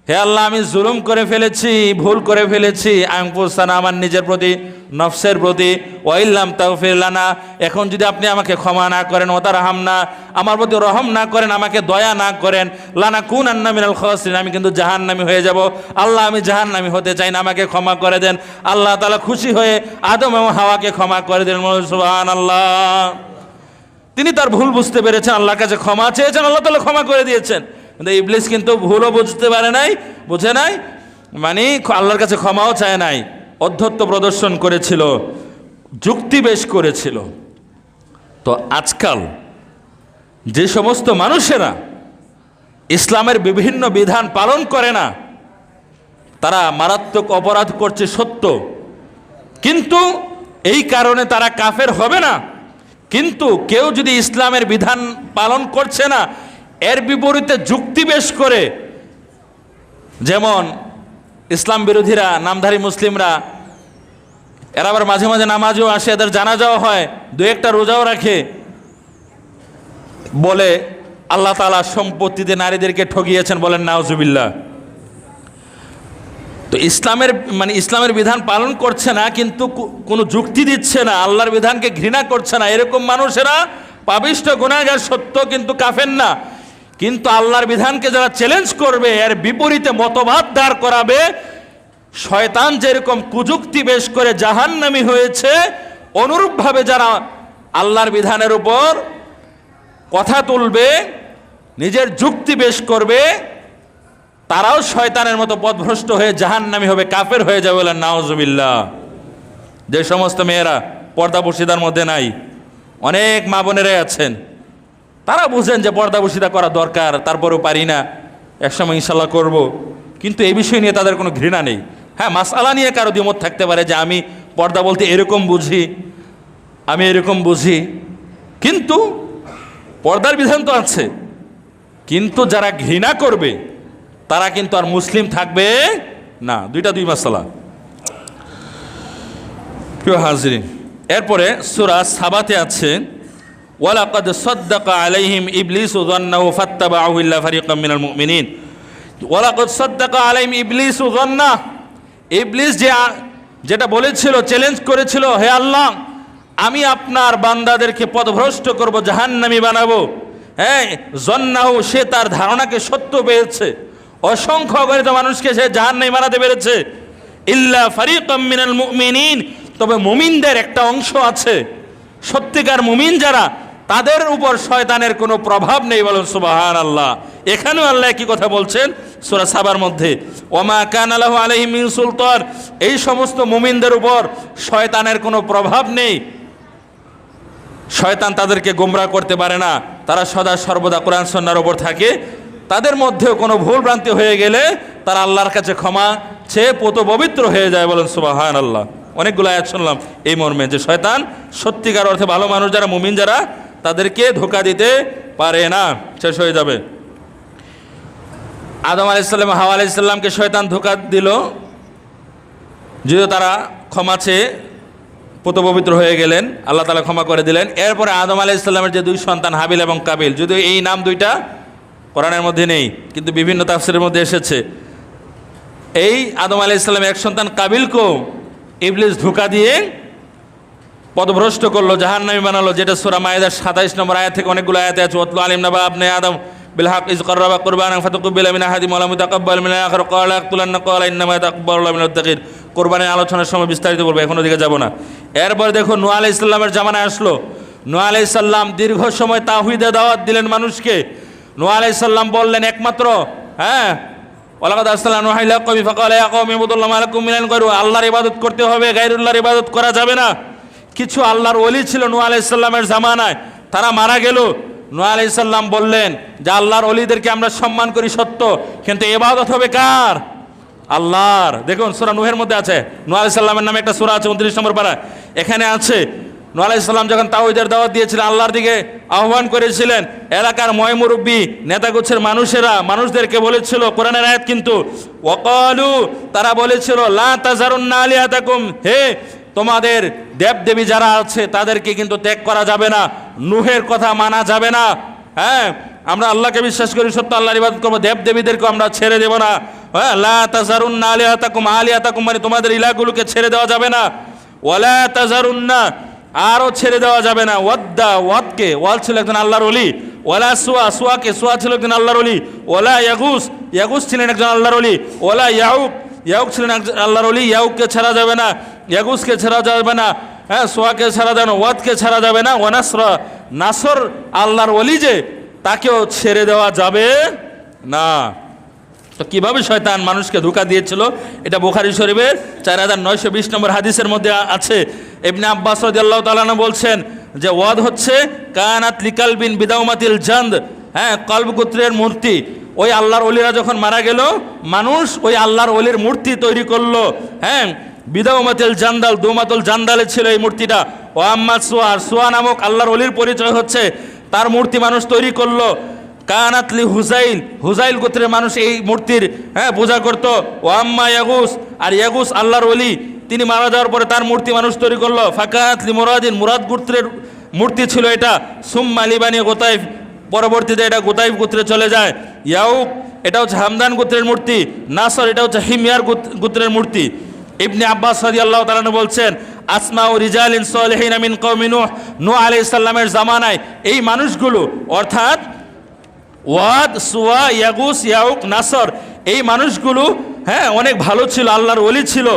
হে আল্লাহ আমি জুলুম করে ফেলেছি, ভুল করে ফেলেছি, আনফুসানা, আমার নিজের প্রতি, নফসের প্রতি, ওয়া ইল্লাম তাগফির লানা, এখন যদি আপনি আমাকে ক্ষমা না করেন, ওয়া তারহামনা, আমার প্রতি রহম না করেন, আমাকে দয়া না করেন, লানাকুনান্না মিনাল খাসিরিন, আমি কিন্তু জাহান্নামী হয়ে যাব। আল্লাহ আমি জাহান্নামী হতে চাই না, আমাকে ক্ষমা করে দেন। আল্লাহ তাআলা খুশি হয়ে আদম এবং হাওয়াকে ক্ষমা করে দিলেন। সুবহানাল্লাহ। তিনি তার ভুল বুঝতে পেরেছেন, আল্লাহর কাছে ক্ষমা চেয়েছেন, আল্লাহ তাআলা ক্ষমা করে দিয়েছেন। কিন্তু ইবলিস কিন্তু ভুলও বুঝতে পারে নাই, বুঝে নাই, মানে আল্লাহর কাছে ক্ষমাও চায় নাই, অধ্যত্ব প্রদর্শন করেছিল, যুক্তি পেশ করেছিল। তো আজকাল যে সমস্ত মানুষেরা ইসলামের বিভিন্ন বিধান পালন করে না, তারা মারাত্মক অপরাধ করছে সত্য, কিন্তু এই কারণে তারা কাফের হবে না। কিন্তু কেউ যদি ইসলামের বিধান পালন করছে না, এর বিপরীতে যুক্তি পেশ করে, যেমন ইসলাম বিরোধীরা, নামধারী মুসলিমরা, এরা আবার মাঝে মাঝে নামাজও আসে, এদের জানাজাও হয়, দু একটা রোজাও রাখে, বলে আল্লাহ তাআলা সম্পত্তিতে নারীদেরকে ঠকিয়েছেন, বলেন নাউজুবিল্লাহ। তো ইসলামের বিধান পালন করছে না, কিন্তু কোনো যুক্তি দিচ্ছে না, আল্লাহর বিধানকে ঘৃণা করছে না, এরকম মানুষেরা পাপিষ্ঠ গুনাহগার সত্য, কিন্তু কাফের না। কিন্তু আল্লাহর বিধানকে যারা চ্যালেঞ্জ করবে, এর বিপরীতে মতবাদ দাঁড় করাবে, শয়তান যেরকম কুযুক্তি পেশ করে জাহান্নামী হয়েছে, অনুরূপভাবে যারা আল্লাহর বিধানের উপর কথা তুলবে, নিজের যুক্তি পেশ করবে, তারাও শয়তানের মতো পথভ্রষ্ট হয়ে জাহান্নামী হবে, কাফের হয়ে যাবে, বলেন নাউজুবিল্লাহ। যে সমস্ত মেয়েরা পর্দাবশিদার মধ্যে নাই, অনেক মা বোনেরাই আছেন, তারা বুঝেন যে পর্দাবশিদা করা দরকার, তারপরেও পারি না, একসময় ইনশাল্লাহ করব, কিন্তু এই বিষয় নিয়ে তাদের কোনো ঘৃণা নেই। হ্যাঁ, মাসআলা নিয়ে কারো দ্বিমত থাকতে পারে যে আমি পর্দা বলতে এরকম বুঝি, আমি এরকম বুঝি, কিন্তু পর্দার বিধান তো আছে। কিন্তু যারা ঘৃণা করবে তারা কিন্তু আর মুসলিম থাকবে না। দুই মাসআলা। প্রিয় হাজিরিন, এরপরে সূরা সাবাতে আছে, ওয়ালাকাদ সাদ্দাকা আলাইহিম ইবলিসু যান্নাহু ফাত্তাবাউহু ইল্লা ফারিকাম মিনাল মুমিনিন। ওয়ালাকাদ সাদ্দাকা আলাইহিম ইবলিসু যান্নাহু, ইবলিস যেটা বলেছিল, চ্যালেঞ্জ করেছিল, হে আল্লাহ, আমি আপনার বান্দাদেরকে পথভ্রষ্ট করব, জাহান্নামী বানাবো। হ্যাঁ, যান্নাহু, সে তার ধারণাকে সত্য পেয়েছে, অসংখ্য অগণিত মানুষকে সে জাহান্নামী বানাতে পেরেছে। ইল্লা ফারিকাম মিনাল মুমিনিন, তবে মুমিনদের একটা অংশ আছে, সত্যিকার মুমিন যারা, তাদের উপর শয়তানের কোনো প্রভাব নেই, বলেন সুবহানাল্লাহ। এখানেও আল্লাহ কি কথা বলছেন সূরা সাবার মধ্যে, ওমা কানা লাহু আলাইহিম মিন সুলতান, এই সমস্ত মুমিনদের উপর শয়তানের কোনো প্রভাব নেই, শয়তান তাদেরকে গোমরাহ করতে পারে না, তারা সদা সর্বদা কোরআন সুন্নাহর উপর থাকে। তাদের মধ্যেও কোনো ভুল ভ্রান্তি হয়ে গেলে তারা আল্লাহর কাছে ক্ষমা চেয়ে পত পবিত্র হয়ে যায়, বলেন সুবহানাল্লাহ। অনেকগুলো আয়াত শুনলাম এই মর্মে যে শয়তান সত্যিকার অর্থে ভালো মানুষ যারা, মুমিন যারা, তাদেরকে ধোঁকা দিতে পারে না, শেষ হয়ে যাবে। আদম আলাইহিস সালাম, হাওয়া আলাইহিস সালামকে শয়তান ধোঁকা দিল, যদিও তারা ক্ষমা চেয়ে পত পবিত্র হয়ে গেলেন, আল্লাহ তাআলা ক্ষমা করে দিলেন। এরপরে আদম আলাইহিস সালামের যে দুই সন্তান হাবিল এবং কাবিল, যদিও এই নাম দুইটা কোরআনের মধ্যে নেই, কিন্তু বিভিন্ন তাফসীরের মধ্যে এসেছে। এই আদম আলাইহিস সালামের এক সন্তান কাবিলকেও ইবলিস ধোঁকা দিয়ে পথভ্রষ্ট করলো, জাহান্নামী বানালো, যেটা সূরা মায়েদার 27 নম্বর আয়াত থেকে অনেকগুলো আয়াতে আছে। ওয়াতলু আলাইহিম নাবা ইবনে আদম বিল হক ইয কাররাবা কুরবানান ফাতাকুব্বিলা মিন আহাদিহিম ওয়া লাম ইতাকাব্বাল মিনাল আখার ক্বালা ইয়াকতুলান্না ক্বালা ইন্নামা ইয়াতাকাব্বালুল্লাহু মিনাল মুত্তাকিন। কুরবানির আলোচনার সময় বিস্তারিত বলবো, এখন ওদিকে যাব না। এরপর দেখো নূহ আলাইহিস সালামের জামানায় আসলো। নূহ আলাইহিস সালাম দীর্ঘ সময় তাওহীদের দাওয়াত দিলেন মানুষকে। নূহ আলাইহিস সালাম বললেন একমাত্র, হ্যাঁ, ওয়ালাকাদ আরসালনা নূহা ইলা কওমি ফাকালা ইয়া কওমি ইবুদুল্লাহ মা লাকুম মিন ইলাহিন গায়রুহু, আল্লাহর ইবাদত করতে হবে, গায়রুল্লাহর ইবাদত করা যাবে না। কিছু আল্লাহর ওলি ছিল নূহ আলাইহিস সালামের জামানায়, তারা মারা গেল। নূহ আলাইহিস সালাম বললেন যে আল্লাহর ওলিদেরকে আমরা সম্মান করি সত্য, কিন্তু ইবাদত হবে কার? আল্লাহর। দেখুন সূরা নূহের মধ্যে আছে, নূহ আলাইহিস সালামের নামে একটা সূরা আছে 29 নম্বর পারা, এখানে আছে নূহ আলাইহিস সালাম যখন তাওহীদের দাওয়াত দিয়েছিলেন, আল্লাহর দিকে আহ্বান করেছিলেন, এলাকার ময় মুরব্বী নেতাগুচ্ছের মানুষেরা মানুষদেরকে বলেছিল, কোরআনের আয়াত কিন্তু, ওয়াকালু, তারা বলেছিল, লা তাযারুন্না আলিহাতাকুম, হে তোমাদের দেবদেবী যারা আছে তাদেরকে কিন্তু ত্যাগ করা যাবে না, নূহের কথা মানা যাবে না। হ্যাঁ, আমরা আল্লাহকে বিশ্বাস করি, সত্য আল্লাহর ইবাদত করবো, দেবদেবীদেরকে আমরা ছেড়ে দেব না। হ্যাঁ, লা তাযারুন্না আলিহাতাকুম, আলিহাতাকুম মানে তোমাদের ইলাহগুলোকে ছেড়ে দেওয়া যাবে না। ওয়ালা তাযারুন্না, আরও ছেড়ে দেওয়া যাবে না। ওয়াদ্দা, ওয়াদকে, ওয়াদ ছিল একজন আল্লাহর ওলি। ওয়ালা সুয়া, সুয়াকে, সুয়া ছিল একজন আল্লাহর ওলি। ওয়ালা ইয়াগুস, ইয়াগুস ছিলেন একজন আল্লাহর ওলি। ওয়ালা ইয়াউক, ইয়াউক ছিলেন একজন আল্লাহর ওলি, ইয়াউককে ছাড়া যাবে না, ইয়াগুসকে ছাড়া যাবে না। হ্যাঁ, সোয়াকে ছাড়া যাবে না, ওয়াদকে ছাড়া যাবে না, ওয়ানাসরা নাসর আল্লাহর ওলি যে তাকেও ছেড়ে দেওয়া যাবে না। তো কিভাবে শয়তান মানুষকে ধোঁকা দিয়েছিল এটা বুখারী শরীফের 4920 নম্বর হাদিসের মধ্যে আছে। ইবনে আব্বাস রাদিয়াল্লাহু তাআলা আনহু বলছেন যে ওয়াদ হচ্ছে কানাত লিকালবিন বিদাউমাতিল জান্দ, হ্যাঁ, কলব গোত্রের মূর্তি। ওই আল্লাহর ওলিরা যখন মারা গেল, মানুষ ওই আল্লাহর ওলির মূর্তি তৈরি করলো। হ্যাঁ, বিদাউমাতিল জান্দাল, দৌমাতুল জান্দালে ছিল এই মূর্তিটা। ও আম্মা সোয়া, সোয়া নামক আল্লাহর ওলির পরিচয় হচ্ছে তার মূর্তি মানুষ তৈরি করলো। কানাতলি হুজাইল, হুজাইল গোত্রের মানুষ এই মূর্তির পূজা করত। ও আম্মা ইয়াগুস, আর ইয়াগুস আল্লাহর ওলি, তিনি মারা যাওয়ার পরে তার মূর্তি মানুষ তৈরি করলো। ফাকাতলি মুরাদিন, মুরাদ গোত্রের মূর্তি ছিল এটা। সুম্মা লিবানি গোতাইফ, পরবর্তীতে এটা গোতাইফ গোত্রে চলে যায়। ইয়াউক, এটা হচ্ছে হামদান গোত্রের মূর্তি। নাসর, এটা হচ্ছে হিমিয়ার গোত্রের মূর্তি। ইবনে আব্বাস রাদিয়াল্লাহু তাআলা বলছেন আসমা ও রিজালিন সালিহিন মিন কওমি নূহ, নূহ আলাইহিস সালামের জামানায় এই মানুষগুলো, অর্থাৎ ওয়াদ, সুয়া, ইয়াগুস, ইয়াউক, নাসর, এই মানুষগুলো অনেক ভালো ছিল, আল্লাহর ওলি ছিল।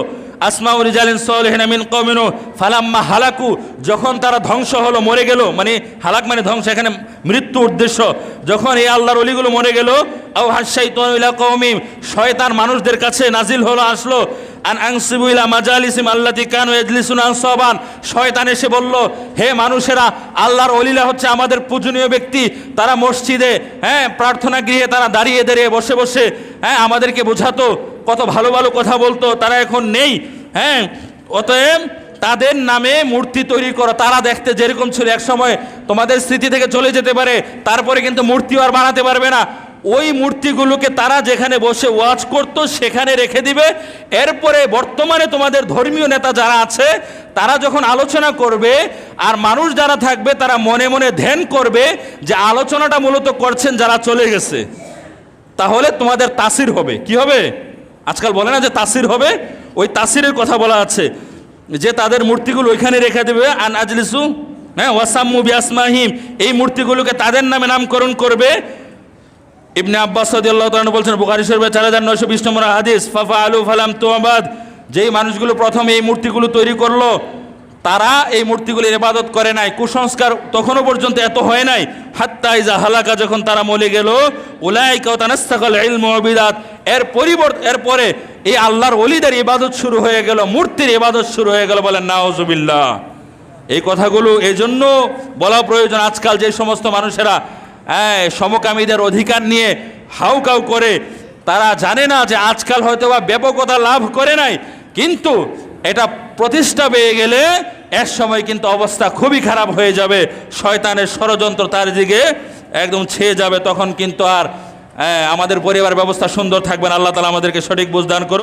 আসমা ও রিজালিন সালিহিন মিন কওমি নূহ ফালাম্মা হালাকু, যখন তারা ধ্বংস হলো, মরে গেল, মানে হালাক মানে ধ্বংস, এখানে মৃত্যু উদ্দেশ্য। যখন এই আল্লাহর ওলিগুলো মরে গেল, আও হাসাইতানু ইলা কওমিম, শয়তান মানুষদের কাছে নাজিল হলো, আসলো। আন আনসিবু ইলা মাজালিসিম আল্লাতী কানু ইয়াজলিসুনা আনসাবান, শয়তান এসে বলল, হে মানুষেরা, আল্লাহর ওলিরা হচ্ছে আমাদের পূজনীয় ব্যক্তি, তারা মসজিদে, প্রার্থনা গৃহে তারা দাঁড়িয়ে দাঁড়িয়ে বসে বসে আমাদেরকে বোঝাতো, কত ভালো ভালো কথা বলতো, তারা এখন নেই। অতএব তাদের নামে মূর্তি তৈরি করো। তারা দেখতে যেরকম ছিল এক সময়, তোমাদের স্মৃতি থেকে চলে যেতে পারে, তারপরে কিন্তু মূর্তি আর বানাতে পারবে না। ওই মূর্তিগুলোকে তারা যেখানে বসে ওয়াজ করতো সেখানে রেখে দিবে। এরপরে বর্তমানে তোমাদের ধর্মীয় নেতা যারা আছে তারা যখন আলোচনা করবে, আর মানুষ যারা থাকবে তারা মনে মনে ধ্যান করবে যে আলোচনাটা মূলত করছেন যারা চলে গেছে, তাহলে তোমাদের তাসির হবে। কি হবে? আজকাল বলে না যে তাসির হবে, ওই তাসিরের কথা বলা আছে, যে তাদের মূর্তিগুলো ওইখানে রেখে দেবে। আন আজলিসু, ওয়াসাম্মু বিআসমাহিম, এই মূর্তিগুলোকে তাদের নামে নামকরণ করবে। ইবনে আব্বাস রাদিয়াল্লাহু তাআলা বলছেন বুখারী শরীফের 4920 নম্বর হাদিস, ফাফআলু ফালাম তুবাদ, যেই মানুষগুলো প্রথমে এই মূর্তিগুলো তৈরি করলো তারা এই মূর্তিগুলির ইবাদত করে নাই, কুসংস্কার তখনও পর্যন্ত এত হয় নাই। হাত্তা ইজা হালাকা, যখন তারা মরে গেল, উলাইকা তানাসসাকাল ইলমু ওয়া বিদাত, এরপরে এই আল্লাহর ওলিদের ইবাদত শুরু হয়ে গেল, মূর্তির ইবাদত শুরু হয়ে গেল। বলেন নাউজুবিল্লাহ। এই কথাগুলো এই জন্য বলা প্রয়োজন। আজকাল যে সমস্ত মানুষেরা সমকামীদের অধিকার নিয়ে হাউকাউ করে, তারা জানে না যে আজকাল হয়তো বা ব্যাপকতা লাভ করে নাই, কিন্তু এটা প্রতিষ্ঠা পেয়ে গেলে এক সময় কিন্তু অবস্থা খুবই খারাপ হয়ে যাবে। শয়তানের ষড়যন্ত্র তার দিকে একদম ছেয়ে যাবে, তখন কিন্তু আর আমাদের পরিবার ব্যবস্থা সুন্দর থাকবে না। আল্লাহ তাআলা আমাদেরকে সঠিক বুঝ দান করুন।